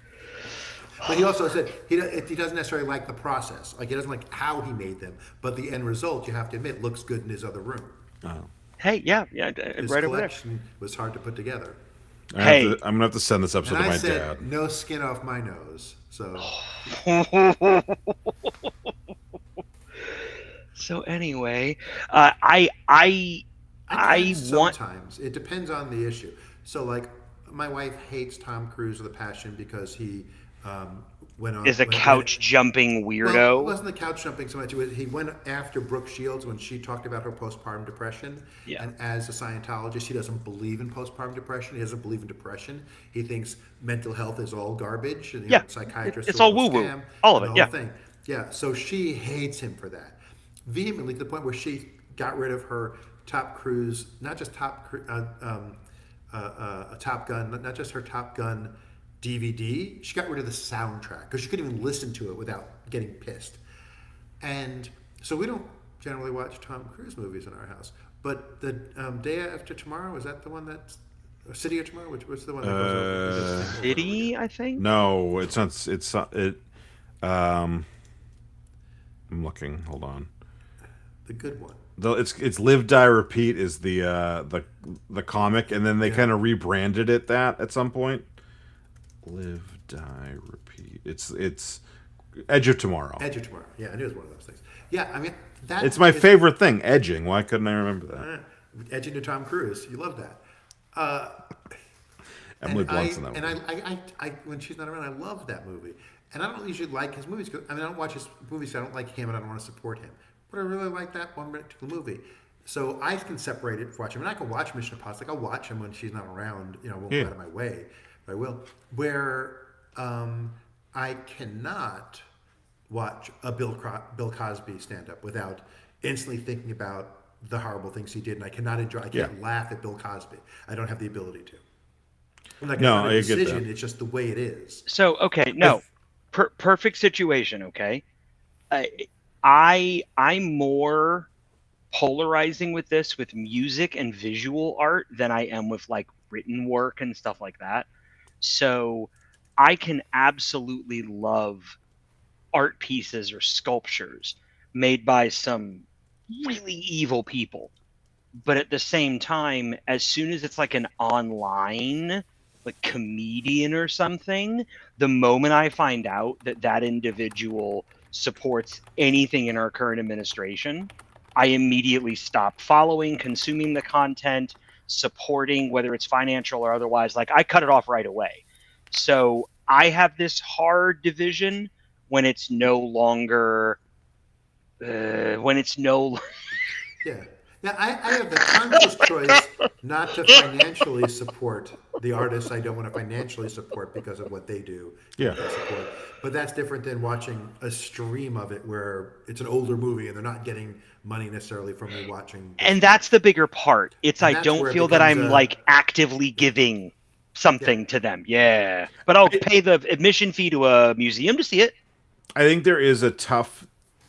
Speaker 3: But he also said he doesn't necessarily like the process. Like, he doesn't like how he made them, but the end result, you have to admit, looks good in his other room.
Speaker 1: Oh.
Speaker 2: Hey, yeah,
Speaker 3: His
Speaker 2: right over there.
Speaker 3: collection was hard to put together.
Speaker 2: Hey.
Speaker 1: I'm gonna have to send this episode
Speaker 3: And
Speaker 1: to
Speaker 3: I
Speaker 1: my
Speaker 3: said,
Speaker 1: dad.
Speaker 3: no skin off my nose. So
Speaker 2: So anyway, I want.
Speaker 3: sometimes it depends on the issue. So, like, my wife hates Tom Cruise with a passion because he went on.
Speaker 2: Is a couch jumping
Speaker 3: Well, it
Speaker 2: weirdo.
Speaker 3: wasn't the couch jumping so much. He went after Brooke Shields when she talked about her postpartum depression.
Speaker 2: Yeah.
Speaker 3: And as a Scientologist, he doesn't believe in postpartum depression. He doesn't believe in depression. He thinks mental health is all garbage, and
Speaker 2: Yeah.
Speaker 3: psychiatrists
Speaker 2: It's
Speaker 3: are
Speaker 2: all
Speaker 3: all
Speaker 2: woo woo.
Speaker 3: scam,
Speaker 2: All of
Speaker 3: and
Speaker 2: it.
Speaker 3: the whole
Speaker 2: Yeah.
Speaker 3: thing. Yeah. So she hates him for that vehemently, to the point where she got rid of her Top Cruise, not just a Top Gun, not just her Top Gun DVD. She got rid of the soundtrack because she couldn't even listen to it without getting pissed. And so we don't generally watch Tom Cruise movies in our house. But the Day After Tomorrow, is that the one that's City of Tomorrow? What's the one that goes over? It does the same over and over
Speaker 2: City,
Speaker 3: again.
Speaker 2: I think.
Speaker 1: No, it's not. Um, I'm looking. Hold on.
Speaker 3: The good one.
Speaker 1: It's Live Die Repeat is the comic, and then they
Speaker 3: Yeah.
Speaker 1: kind of rebranded it that at some point. Live Die Repeat. It's Edge of Tomorrow.
Speaker 3: Edge of Tomorrow. Yeah, I knew it was one of those things. Yeah, I mean that.
Speaker 1: It's my
Speaker 3: is-
Speaker 1: favorite thing, edging. Why couldn't I remember that?
Speaker 3: Edging to Tom Cruise. You love that.
Speaker 1: Emily Blunt's in that
Speaker 3: and
Speaker 1: one.
Speaker 3: I, when she's not around, I love that movie. And I don't usually like his movies. I mean, I don't watch his movies. So I don't like him, and I don't want to support him. But I really like that one particular movie. So I can separate it for watching. I mean, I can watch Mission Impossible. Like, I'll watch him when she's not around. I won't go out of my way, but I will. Where I cannot watch a Bill Cosby stand up without instantly thinking about the horrible things he did, and I cannot enjoy. I can't laugh at Bill Cosby. I don't have the ability to. Like,
Speaker 1: No,
Speaker 3: it's not a
Speaker 1: I get
Speaker 3: decision.
Speaker 1: that.
Speaker 3: It's just the way it is.
Speaker 2: So okay, no, perfect situation. Okay, I'm more polarizing with this with music and visual art than I am with like written work and stuff like that. So I can absolutely love art pieces or sculptures made by some really evil people. But at the same time, as soon as it's like an online like comedian or something, the moment I find out that that individual supports anything in our current administration, I immediately stop following, consuming the content, supporting, whether it's financial or otherwise. Like, I cut it off right away. So I have this hard division when it's no longer
Speaker 3: Yeah. Now, I have the conscious choice not to financially support the artists I don't want to financially support because of what they do.
Speaker 1: Yeah.
Speaker 3: I support. But that's different than watching a stream of it where it's an older movie and they're not getting money necessarily from me watching.
Speaker 2: And that's the bigger part. It's
Speaker 3: And
Speaker 2: I
Speaker 3: that's
Speaker 2: don't
Speaker 3: where it
Speaker 2: feel that
Speaker 3: becomes
Speaker 2: I'm like actively giving something to them. Yeah. But I'll pay the admission fee to a museum to see it.
Speaker 1: I think there is a tough,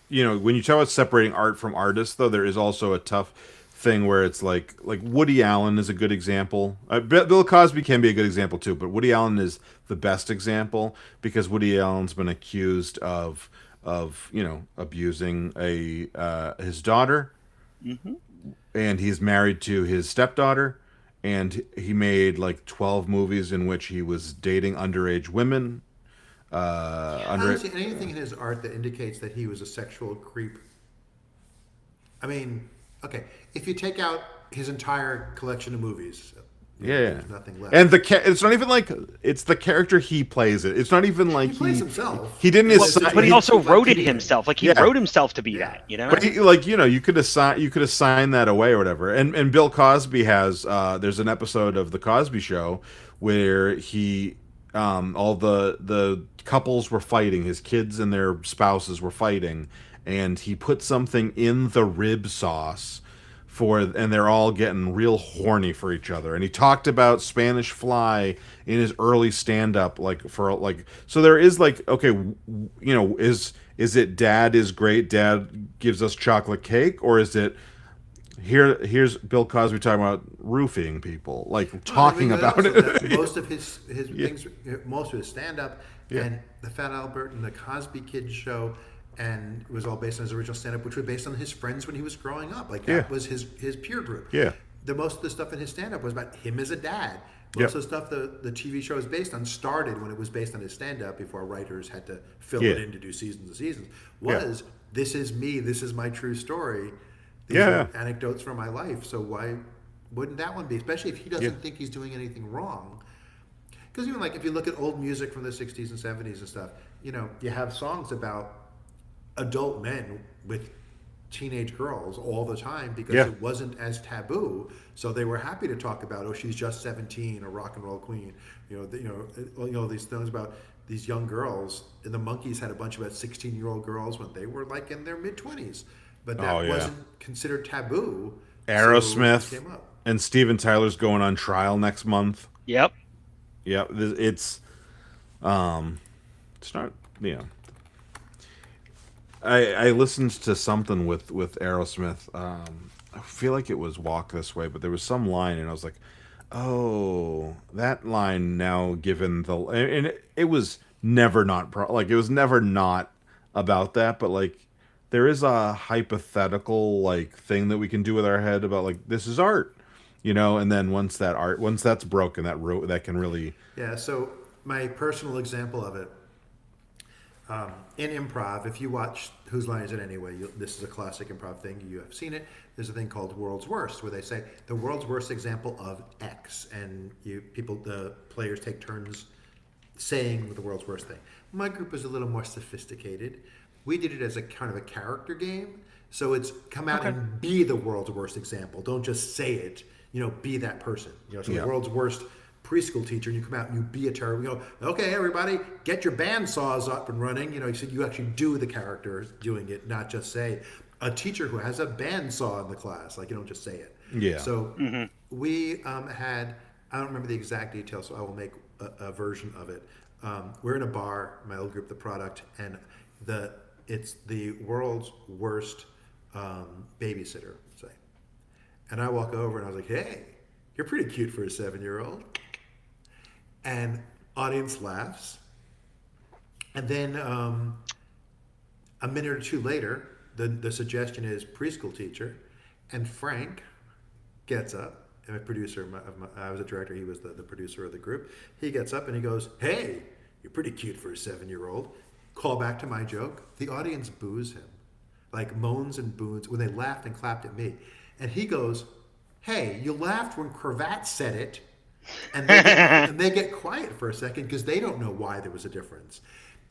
Speaker 1: when you talk about separating art from artists, though, there is also a tough thing where it's like Woody Allen is a good example. Bill Cosby can be a good example too, but Woody Allen is the best example because Woody Allen's been accused of abusing his daughter, and he's married to his stepdaughter, and he made like 12 movies in which he was dating underage women.
Speaker 3: Honestly, anything in his art that indicates that he was a sexual creep. I mean, okay, if you take out his entire collection of movies, there's nothing left.
Speaker 1: And it's not even like it's the character he plays it. It's not even like
Speaker 3: He plays himself.
Speaker 1: He didn't.
Speaker 2: But he also wrote it
Speaker 3: comedian.
Speaker 2: himself. Like, he wrote himself to be that,
Speaker 1: But you could assign that away or whatever. And Bill Cosby has there's an episode of the Cosby Show where he all the couples were fighting, his kids and their spouses were fighting, and he put something in the rib sauce and they're all getting real horny for each other. And he talked about Spanish Fly in his early stand-up, so there is okay, is it Dad is great, Dad gives us chocolate cake, or is it here's Bill Cosby talking about roofing people, talking about it.
Speaker 3: Most of his things, most of his stand-up, and the Fat Albert and the Cosby Kids show, and it was all based on his original stand-up, which was based on his friends when he was growing up. That was his peer group.
Speaker 1: Yeah.
Speaker 3: Most of the stuff in his stand-up was about him as a dad. Most of the stuff the TV show is based on started when it was based on his stand-up before writers had to fill it in to do seasons and seasons. This is me, this is my true story. These are anecdotes from my life. So why wouldn't that one be? Especially if he doesn't think he's doing anything wrong. Because even if you look at old music from the 60s and 70s and stuff, you have songs about adult men with teenage girls all the time because
Speaker 1: Yeah.
Speaker 3: it wasn't as taboo. So they were happy to talk about, oh, she's just 17, a rock and roll queen. These things about these young girls. And the Monkees had a bunch of about 16-year-old girls when they were like in their mid 20s, but
Speaker 1: Oh
Speaker 3: that
Speaker 1: yeah.
Speaker 3: wasn't considered taboo. So it
Speaker 1: Aerosmith
Speaker 3: came up.
Speaker 1: and Steven Tyler's going on trial next month.
Speaker 2: Yep.
Speaker 1: Yeah, um it's not, you know. I listened to something with Aerosmith. I feel like it was "Walk This Way," but there was some line, and I was like, "Oh, that line." Now, given the and it was never not like it was never not about that, but like there is a hypothetical like thing that we can do with our head about like this is art, and then once that's broken, that can really.
Speaker 3: Yeah. So my personal example of it in improv, if you watch Whose Line Is It Anyway, this is a classic improv thing. You have seen it. There's a thing called World's Worst, where they say the world's worst example of X, and the players take turns saying the world's worst thing. My group is a little more sophisticated. We did it as a kind of a character game, so it's come out
Speaker 2: Okay.
Speaker 3: and be the world's worst example. Don't just say it. Be that person. So the
Speaker 1: Yeah.
Speaker 3: world's worst preschool teacher, and you come out and you be a terrible. Okay, everybody, get your bandsaws up and running. So you actually do the character doing it, not just say a teacher who has a bandsaw in the class. Like you don't just say it.
Speaker 1: Yeah.
Speaker 3: So we had. I don't remember the exact details, so I will make a version of it. We're in a bar, my old group, The Product, and it's the world's worst babysitter, say. And I walk over and I was like, "Hey, you're pretty cute for a 7-year-old." And audience laughs. And then a minute or two later, the suggestion is preschool teacher, and Frank gets up. And a producer, I was a director. He was the producer of the group. He gets up and he goes, "Hey, you're pretty cute for a 7-year-old." Call back to my joke. The audience boos him, like moans and boons when they laughed and clapped at me. And he goes, "Hey, you laughed when Cravat said it." And they get quiet for a second because they don't know why there was a difference.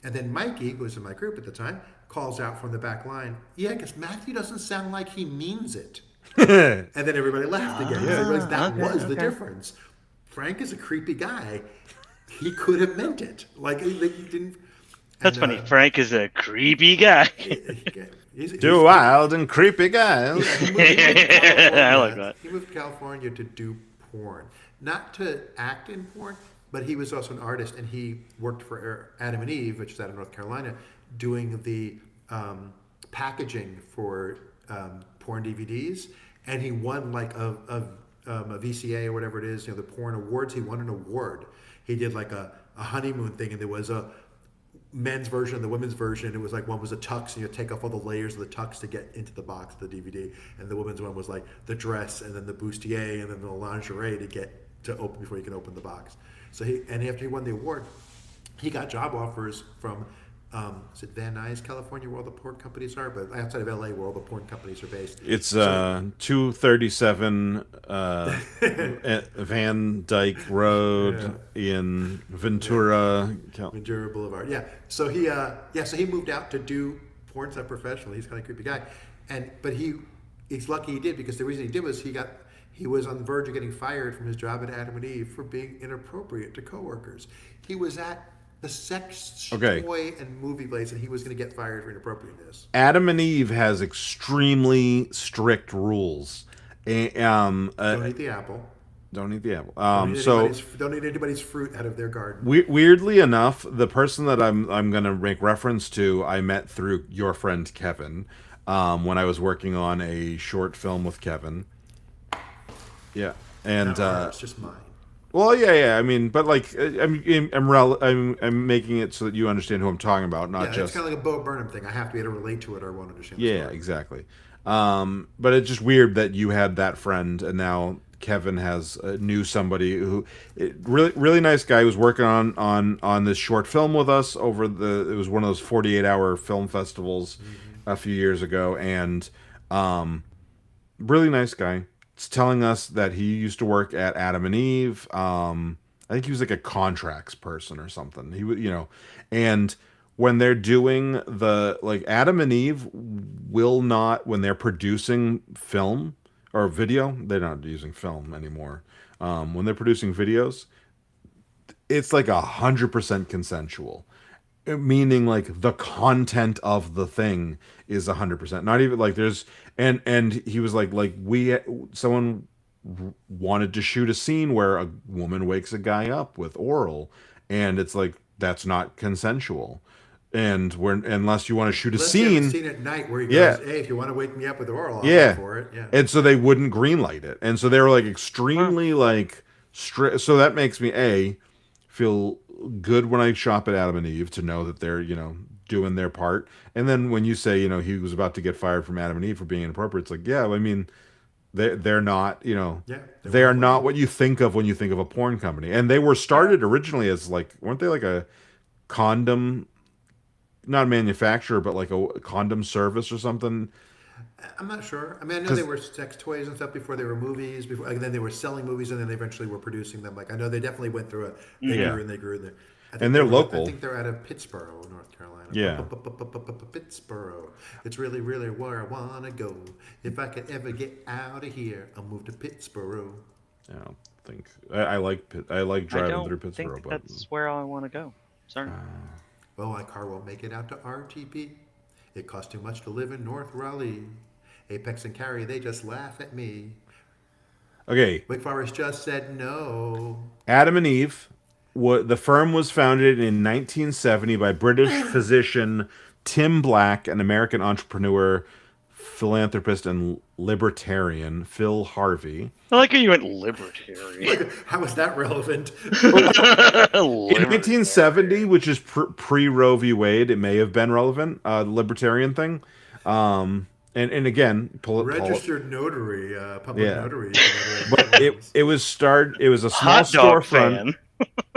Speaker 3: And then Mikey, who was in my group at the time, calls out from the back line, "Yeah, because Matthew doesn't sound like he means it." And then everybody laughed again. So I realized that
Speaker 2: Okay,
Speaker 3: was the
Speaker 2: okay.
Speaker 3: difference. Frank is a creepy guy. He could have meant it. Like he didn't.
Speaker 2: That's
Speaker 3: And,
Speaker 2: funny. Frank is a creepy guy.
Speaker 1: Two wild and creepy guys.
Speaker 3: he moved to California.
Speaker 2: I like that.
Speaker 3: He moved to California to do porn, not to act in porn, but he was also an artist, and he worked for Adam and Eve, which is out of North Carolina, doing the packaging for porn DVDs, and he won like a VCA or whatever it is, the porn awards. He won an award. He did like a honeymoon thing, and there was a men's version and the women's version. It was like one was a tux, and you take off all the layers of the tux to get into the box of the DVD, and the women's one was like the dress and then the bustier and then the lingerie to get to open before you can open the box. So after he won the award, he got job offers from is it Van Nuys, California, where all the porn companies are, but outside of LA, where all the porn companies are based.
Speaker 1: It's 237 Van Dyke Road in Ventura.
Speaker 3: Ventura Boulevard. Yeah. So he moved out to do porn stuff professionally. He's kind of a creepy guy, but he's lucky he did, because the reason he did was he was on the verge of getting fired from his job at Adam and Eve for being inappropriate to coworkers. He was at the sex toy and movie place, and he was going to get fired for inappropriateness.
Speaker 1: Adam and Eve has extremely strict rules.
Speaker 3: Don't eat the apple.
Speaker 1: Don't eat the apple.
Speaker 3: Don't eat anybody's fruit out of their garden.
Speaker 1: Weirdly enough, the person that I'm going to make reference to, I met through your friend Kevin, when I was working on a short film with Kevin. Yeah, and
Speaker 3: It's just mine.
Speaker 1: well, yeah. I mean, but like, I'm making it so that you understand who I'm talking about, not just.
Speaker 3: It's kind of like a Bo Burnham thing. I have to be able to relate to it, or I won't understand.
Speaker 1: Yeah,
Speaker 3: the story.
Speaker 1: exactly. But it's just weird that you had that friend, and now Kevin knew somebody who really nice guy who was working on this short film with us it was one of those 48-hour film festivals a few years ago, and really nice guy. It's telling us that he used to work at Adam and Eve. I think he was like a contracts person or something. And when they're doing the like Adam and Eve will not when they're producing film or video, they're not using film anymore. When they're producing videos, it's like 100% consensual, meaning like the content of the thing is 100%. Not even like there's and he was like we someone wanted to shoot a scene where a woman wakes a guy up with oral, and it's like that's not consensual. And when unless you want to shoot a
Speaker 3: Unless you have a
Speaker 1: scene,
Speaker 3: scene at night where he
Speaker 1: yeah,
Speaker 3: goes, "Hey, if you want to wake me up with oral, I'm up
Speaker 1: yeah.
Speaker 3: for it." Yeah.
Speaker 1: And so they wouldn't greenlight it. And so they were like
Speaker 2: Huh.
Speaker 1: extremely like strict. So that makes me feel good when I shop at Adam and Eve to know that they're, doing their part. And then when you say, he was about to get fired from Adam and Eve for being inappropriate, it's like, yeah, I mean, they're not,
Speaker 3: Yeah, they
Speaker 1: they
Speaker 3: weren't
Speaker 1: are not
Speaker 3: playing.
Speaker 1: what you think of when you think of a porn company. And they were
Speaker 2: Yeah.
Speaker 1: started originally as like, weren't they like a condom, not a manufacturer, but like a condom service or something?
Speaker 3: I'm not sure. I mean, I know they
Speaker 1: Because
Speaker 3: were sex toys and stuff before they were movies. Before, and then they were selling movies, and then they eventually were producing them. Like I know they definitely went through a. They
Speaker 2: Mm-hmm.
Speaker 1: yeah,
Speaker 3: grew and they grew. And they, I
Speaker 1: and
Speaker 3: think
Speaker 1: they're
Speaker 3: they were. I
Speaker 1: local.
Speaker 3: think they're out of Pittsburgh, North Carolina.
Speaker 1: Yeah.
Speaker 3: Pittsburgh. It's really, really where I wanna go. If I could ever get out of here, I'll move to Pittsburgh.
Speaker 1: I don't think I like
Speaker 2: I
Speaker 1: driving
Speaker 2: don't
Speaker 1: through Pittsburgh,
Speaker 2: think
Speaker 1: but
Speaker 2: that's where I want to go. Sorry.
Speaker 3: Well, my car won't make it out to RTP. It costs too much to live in North Raleigh. Apex and Carrie, they just laugh at me.
Speaker 1: okay.
Speaker 3: Wake Forest just said no.
Speaker 1: Adam and Eve, the firm was founded in 1970 by British physician Tim Black and American entrepreneur, philanthropist, and libertarian Phil Harvey.
Speaker 2: I like how you went libertarian.
Speaker 3: How is that relevant?
Speaker 1: In
Speaker 2: Libertarian.
Speaker 1: 1970, which is pre Roe v. Wade, it may have been relevant, the libertarian thing. And again,
Speaker 3: Registered notary, public
Speaker 1: yeah.
Speaker 3: notary.
Speaker 1: But it was a small
Speaker 2: Hot dog
Speaker 1: storefront.
Speaker 2: fan.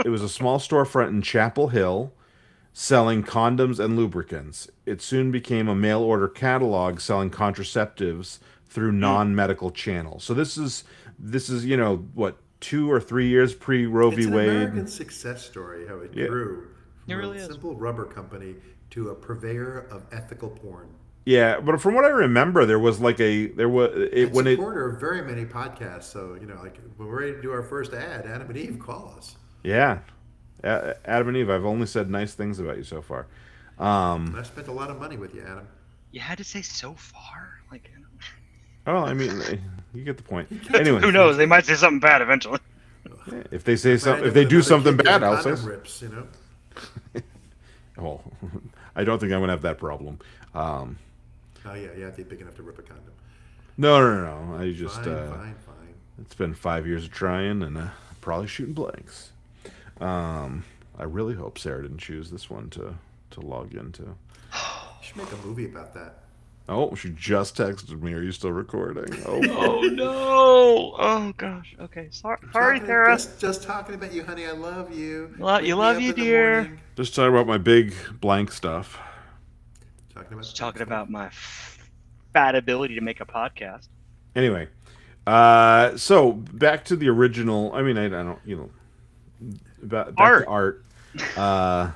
Speaker 1: It was a small storefront in Chapel Hill selling condoms and lubricants. It soon became a mail order catalog selling contraceptives through
Speaker 2: Mm,
Speaker 1: non-medical channels. So this is what 2 or 3 years pre Roe v.
Speaker 3: It's an
Speaker 1: Wade.
Speaker 3: American success story how it
Speaker 1: Yeah.
Speaker 3: grew
Speaker 2: it
Speaker 3: from
Speaker 2: really
Speaker 3: a
Speaker 2: is.
Speaker 3: simple rubber company to a purveyor of ethical porn.
Speaker 1: Yeah, but from what I remember, there was like there was it
Speaker 3: And
Speaker 1: when it
Speaker 3: supporter of very many podcasts. So, like when we're ready to do our first ad, Adam and Eve, call us.
Speaker 1: yeah. Adam and Eve, I've only said nice things about you so far.
Speaker 3: And I spent a lot of money with you, Adam.
Speaker 2: You had to say so far. Like,
Speaker 1: Oh, I mean, you get the point. Anyway,
Speaker 2: who knows? They might say something bad eventually.
Speaker 1: if they say
Speaker 3: If I
Speaker 1: something,
Speaker 3: end
Speaker 1: if
Speaker 3: up
Speaker 1: they
Speaker 3: with
Speaker 1: do
Speaker 3: another
Speaker 1: something
Speaker 3: kid
Speaker 1: bad,
Speaker 3: giving
Speaker 1: I'll say.
Speaker 3: condom rips.
Speaker 1: Oh, I don't think I'm gonna have that problem.
Speaker 3: Oh yeah, you have to be big enough to rip a condom.
Speaker 1: No. I just
Speaker 3: Fine.
Speaker 1: it's been 5 years of trying and probably shooting blanks. I really hope Sarah didn't choose this one to log into.
Speaker 3: You should make a movie about that.
Speaker 1: Oh, she just texted me. Are you still recording? Oh,
Speaker 2: Oh no! Oh gosh. Okay. Sorry, Sarah.
Speaker 3: Just talking about you, honey. I love you.
Speaker 2: You
Speaker 3: Wake me
Speaker 2: love
Speaker 3: up
Speaker 2: you,
Speaker 3: in the
Speaker 2: dear.
Speaker 3: morning.
Speaker 1: just talking about my big blank stuff.
Speaker 3: Talking about
Speaker 2: Just talking about my fat ability to make a podcast.
Speaker 1: Anyway, so back to the original. I mean, I don't, back
Speaker 2: Art.
Speaker 1: to art. Uh,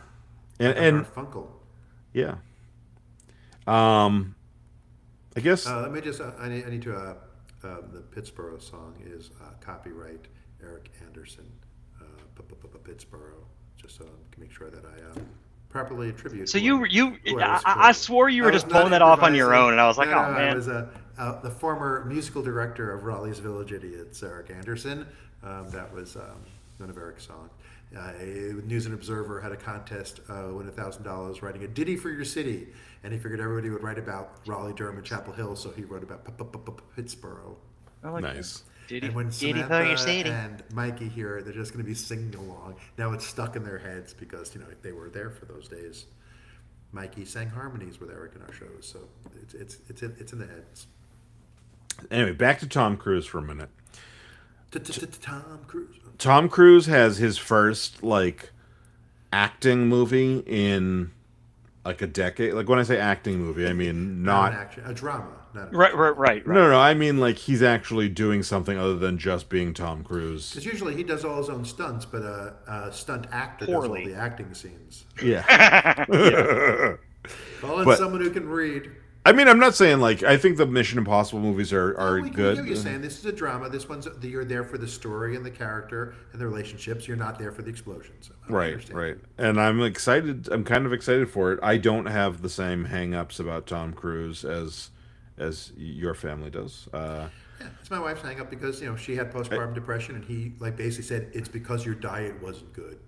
Speaker 1: and
Speaker 3: and Garfunkel.
Speaker 1: yeah. I guess
Speaker 3: Let me just. I need to. The Pittsburgh song is copyright Eric Anderson, Pittsburgh. Just so I can make sure that I properly attribute.
Speaker 2: So
Speaker 3: who I was
Speaker 2: I
Speaker 3: quoting.
Speaker 2: swore you were
Speaker 3: I was
Speaker 2: just
Speaker 3: not
Speaker 2: pulling that off on your
Speaker 3: improvising.
Speaker 2: own, and I was like,
Speaker 3: No,
Speaker 2: oh
Speaker 3: I
Speaker 2: man.
Speaker 3: was the former musical director of Raleigh's Village Idiots, Eric Anderson. That was one of Eric's songs. News and Observer had a contest, win $1,000 writing a ditty for your city, and he figured everybody would write about Raleigh, Durham, and Chapel Hill, so he wrote about Pittsburgh.
Speaker 2: I like
Speaker 1: nice.
Speaker 2: Diddy,
Speaker 3: And when
Speaker 2: Diddy for your
Speaker 3: Samantha
Speaker 2: city.
Speaker 3: and Mikey hear it, they're just going to be singing along. Now it's stuck in their heads because they were there for those days. Mikey sang harmonies with Eric in our shows, so it's in the heads.
Speaker 1: Anyway, back to Tom Cruise for a minute.
Speaker 3: Tom Cruise.
Speaker 1: Tom Cruise has his first like acting movie in like a decade. Like when I say acting movie, I mean
Speaker 3: Not
Speaker 1: not.
Speaker 3: an action, a drama, not an
Speaker 2: Right,
Speaker 3: action.
Speaker 2: right, right, right.
Speaker 1: No, I mean like he's actually doing something other than just being Tom Cruise.
Speaker 3: Because usually he does all his own stunts, but a stunt actor does all
Speaker 2: Poorly.
Speaker 3: the acting scenes.
Speaker 1: Yeah.
Speaker 2: Yeah.
Speaker 3: Call in
Speaker 1: But-
Speaker 3: someone who can read.
Speaker 1: I mean, I'm not saying like I think the Mission Impossible movies are
Speaker 3: We
Speaker 1: good.
Speaker 3: get what you're saying. This is a drama. This one's you're there for the story and the character and the relationships. You're not there for the explosions. I
Speaker 1: Right,
Speaker 3: understand.
Speaker 1: right. And I'm excited. I'm kind of excited for it. I don't have the same hang-ups about Tom Cruise as your family does.
Speaker 3: Yeah, it's my wife's hang up because she had postpartum depression and he like basically said it's because your diet wasn't good.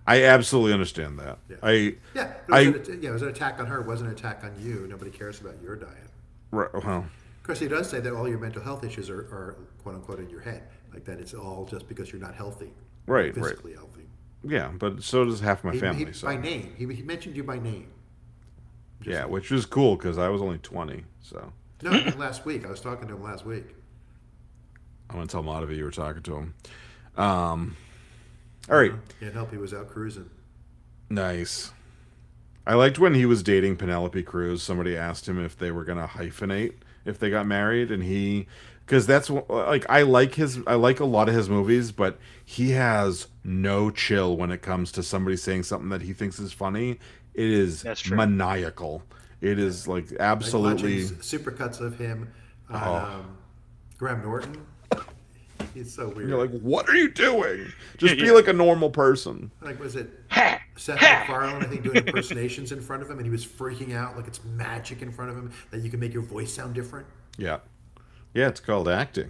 Speaker 1: I absolutely understand that.
Speaker 3: Yeah. Yeah,
Speaker 1: I
Speaker 3: it was an attack on her. It wasn't an attack on you. Nobody cares about your diet.
Speaker 1: right, well,
Speaker 3: Of course, he does say that all your mental health issues are quote unquote in your head, like that it's all just because you're not healthy,
Speaker 1: right,
Speaker 3: physically healthy.
Speaker 1: yeah, but so does half my
Speaker 3: He,
Speaker 1: family. So
Speaker 3: by name, he mentioned you by name.
Speaker 1: yeah, which was cool because I was only 20. So
Speaker 3: No, I mean last week. I was talking to him last week.
Speaker 1: I want to tell Madhavi you were talking to him. All right,
Speaker 3: Can't help he was out cruising.
Speaker 1: nice. I liked when he was dating Penelope Cruz. Somebody asked him if they were gonna hyphenate if they got married, and because that's like I like a lot of his movies, but he has no chill when it comes to somebody saying something that he thinks is funny. It is
Speaker 2: That's true.
Speaker 1: maniacal. It is like
Speaker 3: Like
Speaker 1: absolutely.
Speaker 3: watching supercuts of him on Graham Norton. He's so weird.
Speaker 1: You're like, what are you doing? Just be
Speaker 2: Yeah.
Speaker 1: like a normal person.
Speaker 3: Like, was it
Speaker 2: Ha!
Speaker 3: Seth MacFarlane, I think, doing impersonations in front of him, and he was freaking out like it's magic in front of him that you can make your voice sound different?
Speaker 1: Yeah, yeah. It's called acting.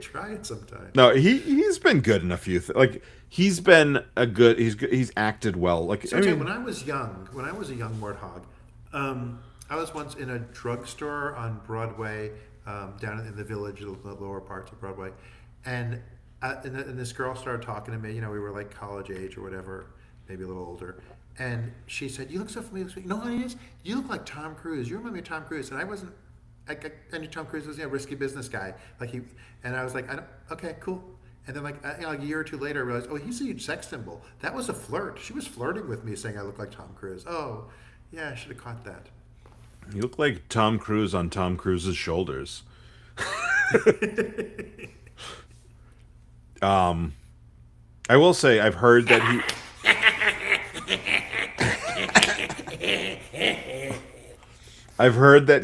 Speaker 3: Try it sometime.
Speaker 1: No, he's been good in a few like he's been a good he's acted well. Like
Speaker 3: So
Speaker 1: I
Speaker 3: Jay,
Speaker 1: mean,
Speaker 3: when I was a young warthog, I was once in a drugstore on Broadway, down in the village, the lower parts of Broadway, and this girl started talking to me. We were like college age or whatever, maybe a little older. And she said, "You look so familiar." You know what it is? You look like Tom Cruise. You remind me of Tom Cruise. And I wasn't. I knew Tom Cruise was a risky business guy. And I was like, okay, cool. And then like a year or two later, I realized, oh, he's a huge sex symbol. That was a flirt. She was flirting with me, saying I look like Tom Cruise. Oh, yeah, I should have caught that.
Speaker 1: you look like Tom Cruise on Tom Cruise's shoulders. I will say I've heard that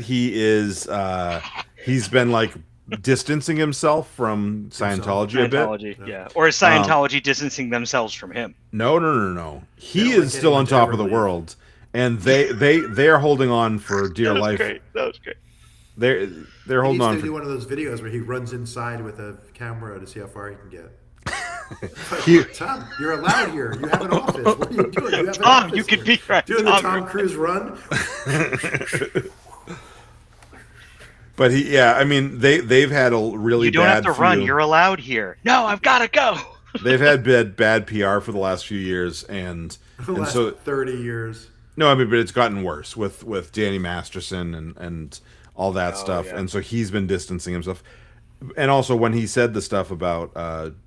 Speaker 1: he is he's been like distancing himself from Scientology a bit.
Speaker 2: Scientology, yeah. Or is Scientology distancing themselves from him?
Speaker 1: No. He
Speaker 3: They don't
Speaker 1: is
Speaker 3: like
Speaker 1: still on
Speaker 3: anyone to
Speaker 1: top
Speaker 3: ever
Speaker 1: of the
Speaker 3: leave.
Speaker 1: world, and they are holding on for dear life.
Speaker 2: That was great.
Speaker 1: They're
Speaker 3: He
Speaker 1: holding
Speaker 3: needs
Speaker 1: on
Speaker 3: to
Speaker 1: for
Speaker 3: do one of those videos where he runs inside with a camera to see how far he can get.
Speaker 1: He-
Speaker 3: Tom, you're allowed here. You have an office. What are you doing? You have an
Speaker 2: Tom,
Speaker 3: office
Speaker 2: you could
Speaker 3: here.
Speaker 2: be right.
Speaker 3: Doing the Tom Cruise run.
Speaker 1: But I mean, they've had a really
Speaker 2: You don't
Speaker 1: bad
Speaker 2: have to run.
Speaker 1: few-
Speaker 2: You're allowed here. No, I've got to go.
Speaker 1: They've had bad PR for the last few years, and
Speaker 3: The last
Speaker 1: so
Speaker 3: 30 years.
Speaker 1: no, I mean, but it's gotten worse with Danny Masterson and all that stuff,
Speaker 2: yeah.
Speaker 1: and so he's been distancing himself. And also, when he said the stuff about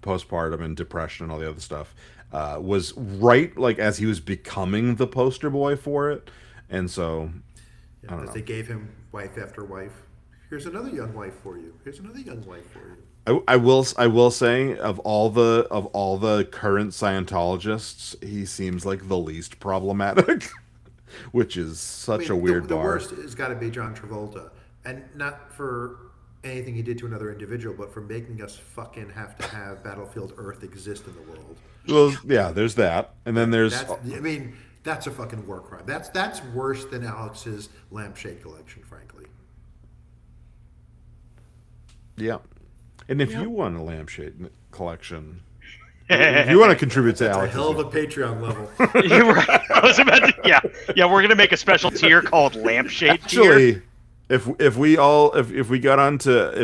Speaker 1: postpartum and depression and all the other stuff, was right like as he was becoming the poster boy for it, and so I don't know.
Speaker 3: They gave him wife after wife. Here's another young wife for you. Here's another young wife for you.
Speaker 1: I will say of all the current Scientologists, he seems like the least problematic, which is such a weird
Speaker 3: the
Speaker 1: bar.
Speaker 3: worst has got to be John Travolta, and not for anything he did to another individual, but for making us fucking have to have Battlefield Earth exist in the world.
Speaker 1: Well, yeah, there's that, and then there's
Speaker 3: That's a fucking war crime. That's worse than Alex's lampshade collection, frankly.
Speaker 1: yeah. And if you want a lampshade collection, if you want to contribute to
Speaker 3: It's a
Speaker 1: Alex,
Speaker 3: hell of a Patreon level.
Speaker 2: You're right. I was about to, yeah. We're gonna make a special tier called Lampshade tier.
Speaker 1: actually, if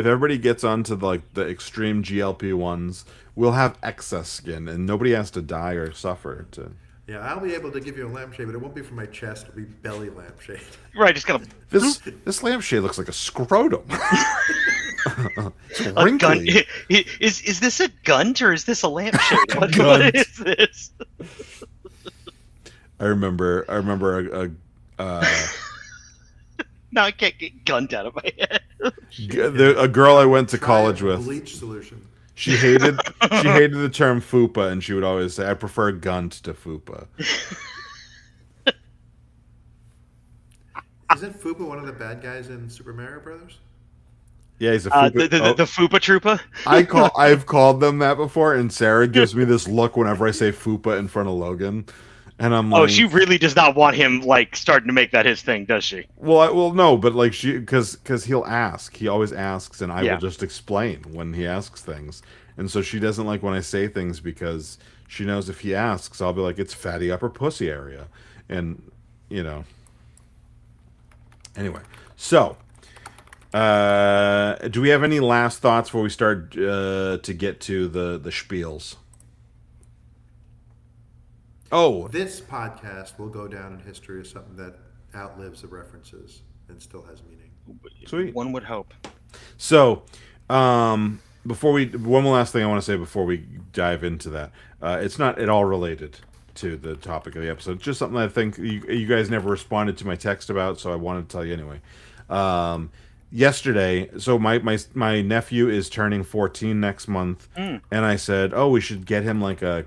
Speaker 1: everybody gets onto the extreme GLP ones, we'll have excess skin, and nobody has to die or suffer.
Speaker 3: Yeah, I'll be able to give you a lampshade, but it won't be for my chest. It'll be belly lampshade.
Speaker 2: Right, just gonna
Speaker 1: This lampshade looks like a scrotum. It's
Speaker 2: a gun.
Speaker 1: wrinkly.
Speaker 2: Is this a gunt or is this a lampshade? What
Speaker 1: Gunt.
Speaker 2: is this?
Speaker 1: I remember a
Speaker 2: Now I can't get gunned out of my head.
Speaker 1: a girl I went to
Speaker 3: Try a
Speaker 1: college with.
Speaker 3: bleach solution.
Speaker 1: She hated the term fupa, and she would always say, "I prefer gunt to fupa."
Speaker 3: Isn't Fupa one of the bad guys in Super Mario Brothers?
Speaker 1: Yeah, he's a fupa.
Speaker 2: The Fupa Troopa.
Speaker 1: I've called them that before, and Sarah gives me this look whenever I say fupa in front of Logan, and I'm like,
Speaker 2: Oh, she really does not want him like starting to make that his thing, does she?
Speaker 1: well, no, but like because he'll ask, he always asks, and I will
Speaker 2: Yeah.
Speaker 1: just explain when he asks things, and so she doesn't like when I say things because she knows if he asks, I'll be like, it's fatty upper pussy area, and you know. Anyway, so do we have any last thoughts before we start to get to the spiels? Oh,
Speaker 3: This podcast will go down in history as something that outlives the references and still has meaning.
Speaker 1: sweet.
Speaker 2: One would hope.
Speaker 1: So, one last thing I want to say before we dive into that. It's not at all related to the topic of the episode. It's just something I think you guys never responded to my text about, so I wanted to tell you anyway. Yesterday, so my nephew is turning 14 next month, and I said, "Oh, we should get him like a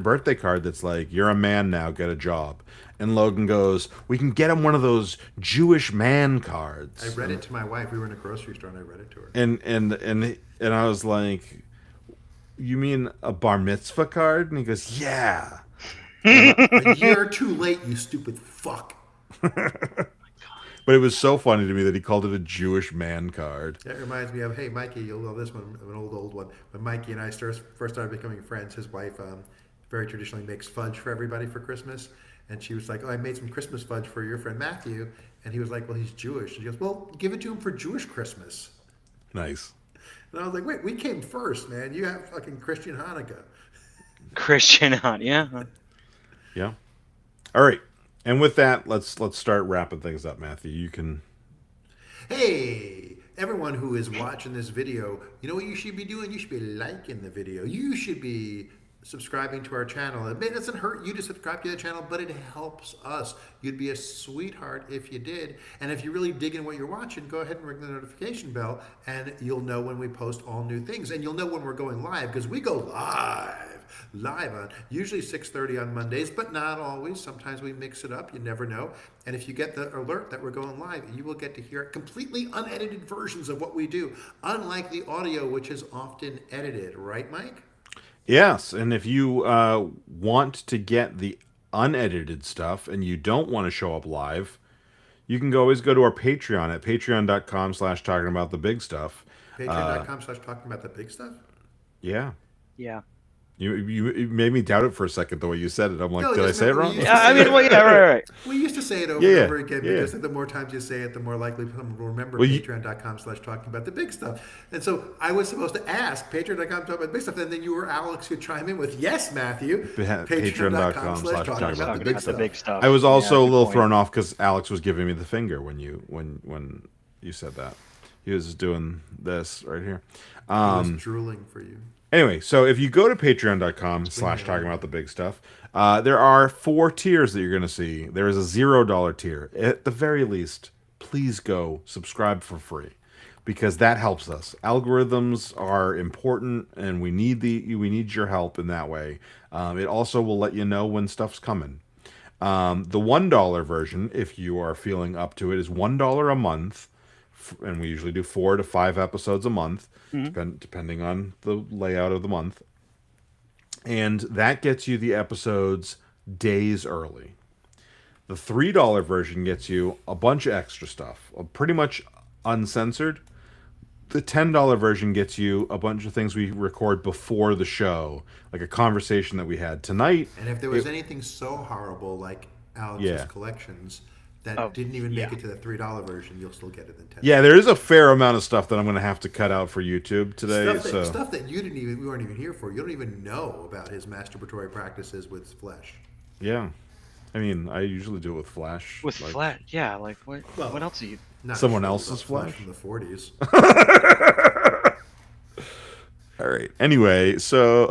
Speaker 1: birthday card that's like, you're a man now, get a job." And Logan goes, "We can get him one of those Jewish man cards."
Speaker 3: I read it to my wife. We were in a grocery store and I read it to her.
Speaker 1: And I was like, "You mean a bar mitzvah card?" And he goes, "Yeah."
Speaker 3: A year too late, you stupid fuck.
Speaker 1: But it was so funny to me that he called it a Jewish man card.
Speaker 3: That reminds me of, hey, Mikey, you'll love this one, an old one. When Mikey and I first started becoming friends, his wife very traditionally makes fudge for everybody for Christmas. And she was like, "Oh, I made some Christmas fudge for your friend Matthew." And he was like, "Well, he's Jewish." And she goes, "Well, give it to him for Jewish Christmas."
Speaker 1: Nice.
Speaker 3: And I was like, "Wait, we came first, man. You have fucking Christian Hanukkah."
Speaker 2: Christian Hunt, yeah.
Speaker 1: Yeah. All right. And with that, let's start wrapping things up, Matthew. You can.
Speaker 3: Hey, everyone who is watching this video, you know what you should be doing? You should be liking the video. You should be subscribing to our channel. It doesn't hurt you to subscribe to the channel, but it helps us. You'd be a sweetheart if you did. And if you're really digging what you're watching, go ahead and ring the notification bell, and you'll know when we post all new things. And you'll know when we're going live, because we go live on usually 6:30 on Mondays, but not always. Sometimes we mix it up. You never know. And if you get the alert that we're going live, you will get to hear completely unedited versions of what we do, unlike the audio, which is often edited. Right, Mike?
Speaker 1: Yes, and if you want to get the unedited stuff and you don't want to show up live, you can always go to our Patreon at patreon.com/talking about the big stuff.
Speaker 3: Patreon.com/talking about the big stuff?
Speaker 1: Yeah.
Speaker 2: Yeah.
Speaker 1: You made me doubt it for a second the way you said it. I'm like,
Speaker 3: No,
Speaker 1: did I
Speaker 3: just
Speaker 1: say it
Speaker 3: remember
Speaker 1: wrong?
Speaker 3: we used
Speaker 2: Yeah, I mean, well, yeah, right.
Speaker 3: We used to say it over
Speaker 1: Yeah,
Speaker 3: and over again
Speaker 1: yeah.
Speaker 3: because the more times you say it, the more likely someone will remember
Speaker 1: Well,
Speaker 3: patreon.com/talking about the big stuff. And so I was supposed to ask patreon.com talking about the big stuff, and then you or Alex could chime in with, "Yes, Matthew,
Speaker 1: Patreon.com/talking about
Speaker 3: the big stuff."
Speaker 2: The big stuff.
Speaker 1: I was also
Speaker 2: Yeah,
Speaker 1: a
Speaker 2: good
Speaker 1: little
Speaker 2: point.
Speaker 1: thrown off because Alex was giving me the finger when you said that. He was doing this right here.
Speaker 3: I was drooling for you.
Speaker 1: Anyway, so if you go to patreon.com/talking about the big stuff, there are 4 tiers that you're going to see. There is a $0 tier. At the very least, please go subscribe for free because that helps us. Algorithms are important, and we need your help in that way. It also will let you know when stuff's coming. The $1 version, if you are feeling up to it, is $1 a month, and we usually do 4 to 5 episodes a month, depending on the layout of the month. And that gets you the episodes days early. The $3 version gets you a bunch of extra stuff, pretty much uncensored. The $10 version gets you a bunch of things we record before the show, like a conversation that we had tonight.
Speaker 3: And if there was anything so horrible like Alex's
Speaker 1: Yeah.
Speaker 3: collections that didn't even make
Speaker 2: yeah.
Speaker 3: it to the $3 version, you'll still get it in 10.
Speaker 1: Yeah, there is a fair amount of stuff that I'm going to have to cut out for YouTube today.
Speaker 3: Stuff that we weren't even here for. You don't even know about his masturbatory practices with flesh.
Speaker 1: Yeah. I mean, I usually do it with Flash.
Speaker 2: With
Speaker 1: like,
Speaker 2: flat, yeah. Like what else are you?
Speaker 3: Not
Speaker 1: Someone
Speaker 3: just
Speaker 1: else's flesh?
Speaker 3: from the 40s.
Speaker 1: All right. Anyway, so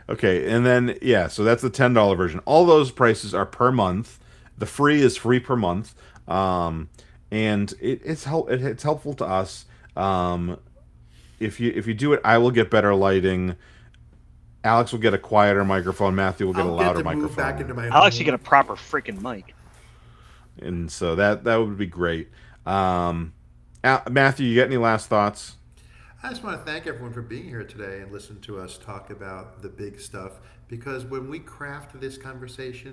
Speaker 1: Okay, and then yeah, so that's the $10 version. All those prices are per month. The free is free per month, and it's helpful to us. Um, if you do it, I will get better lighting. Alex will get a quieter microphone. Matthew will get a
Speaker 3: I'll get
Speaker 1: louder
Speaker 3: to move back
Speaker 1: microphone,
Speaker 3: into my
Speaker 2: I'll actually get a
Speaker 3: home.
Speaker 2: proper freaking mic.
Speaker 1: and so that would be great. Matthew, you got any last thoughts?
Speaker 3: I just want to thank everyone for being here today and listen to us talk about the big stuff. Because when we craft this conversation,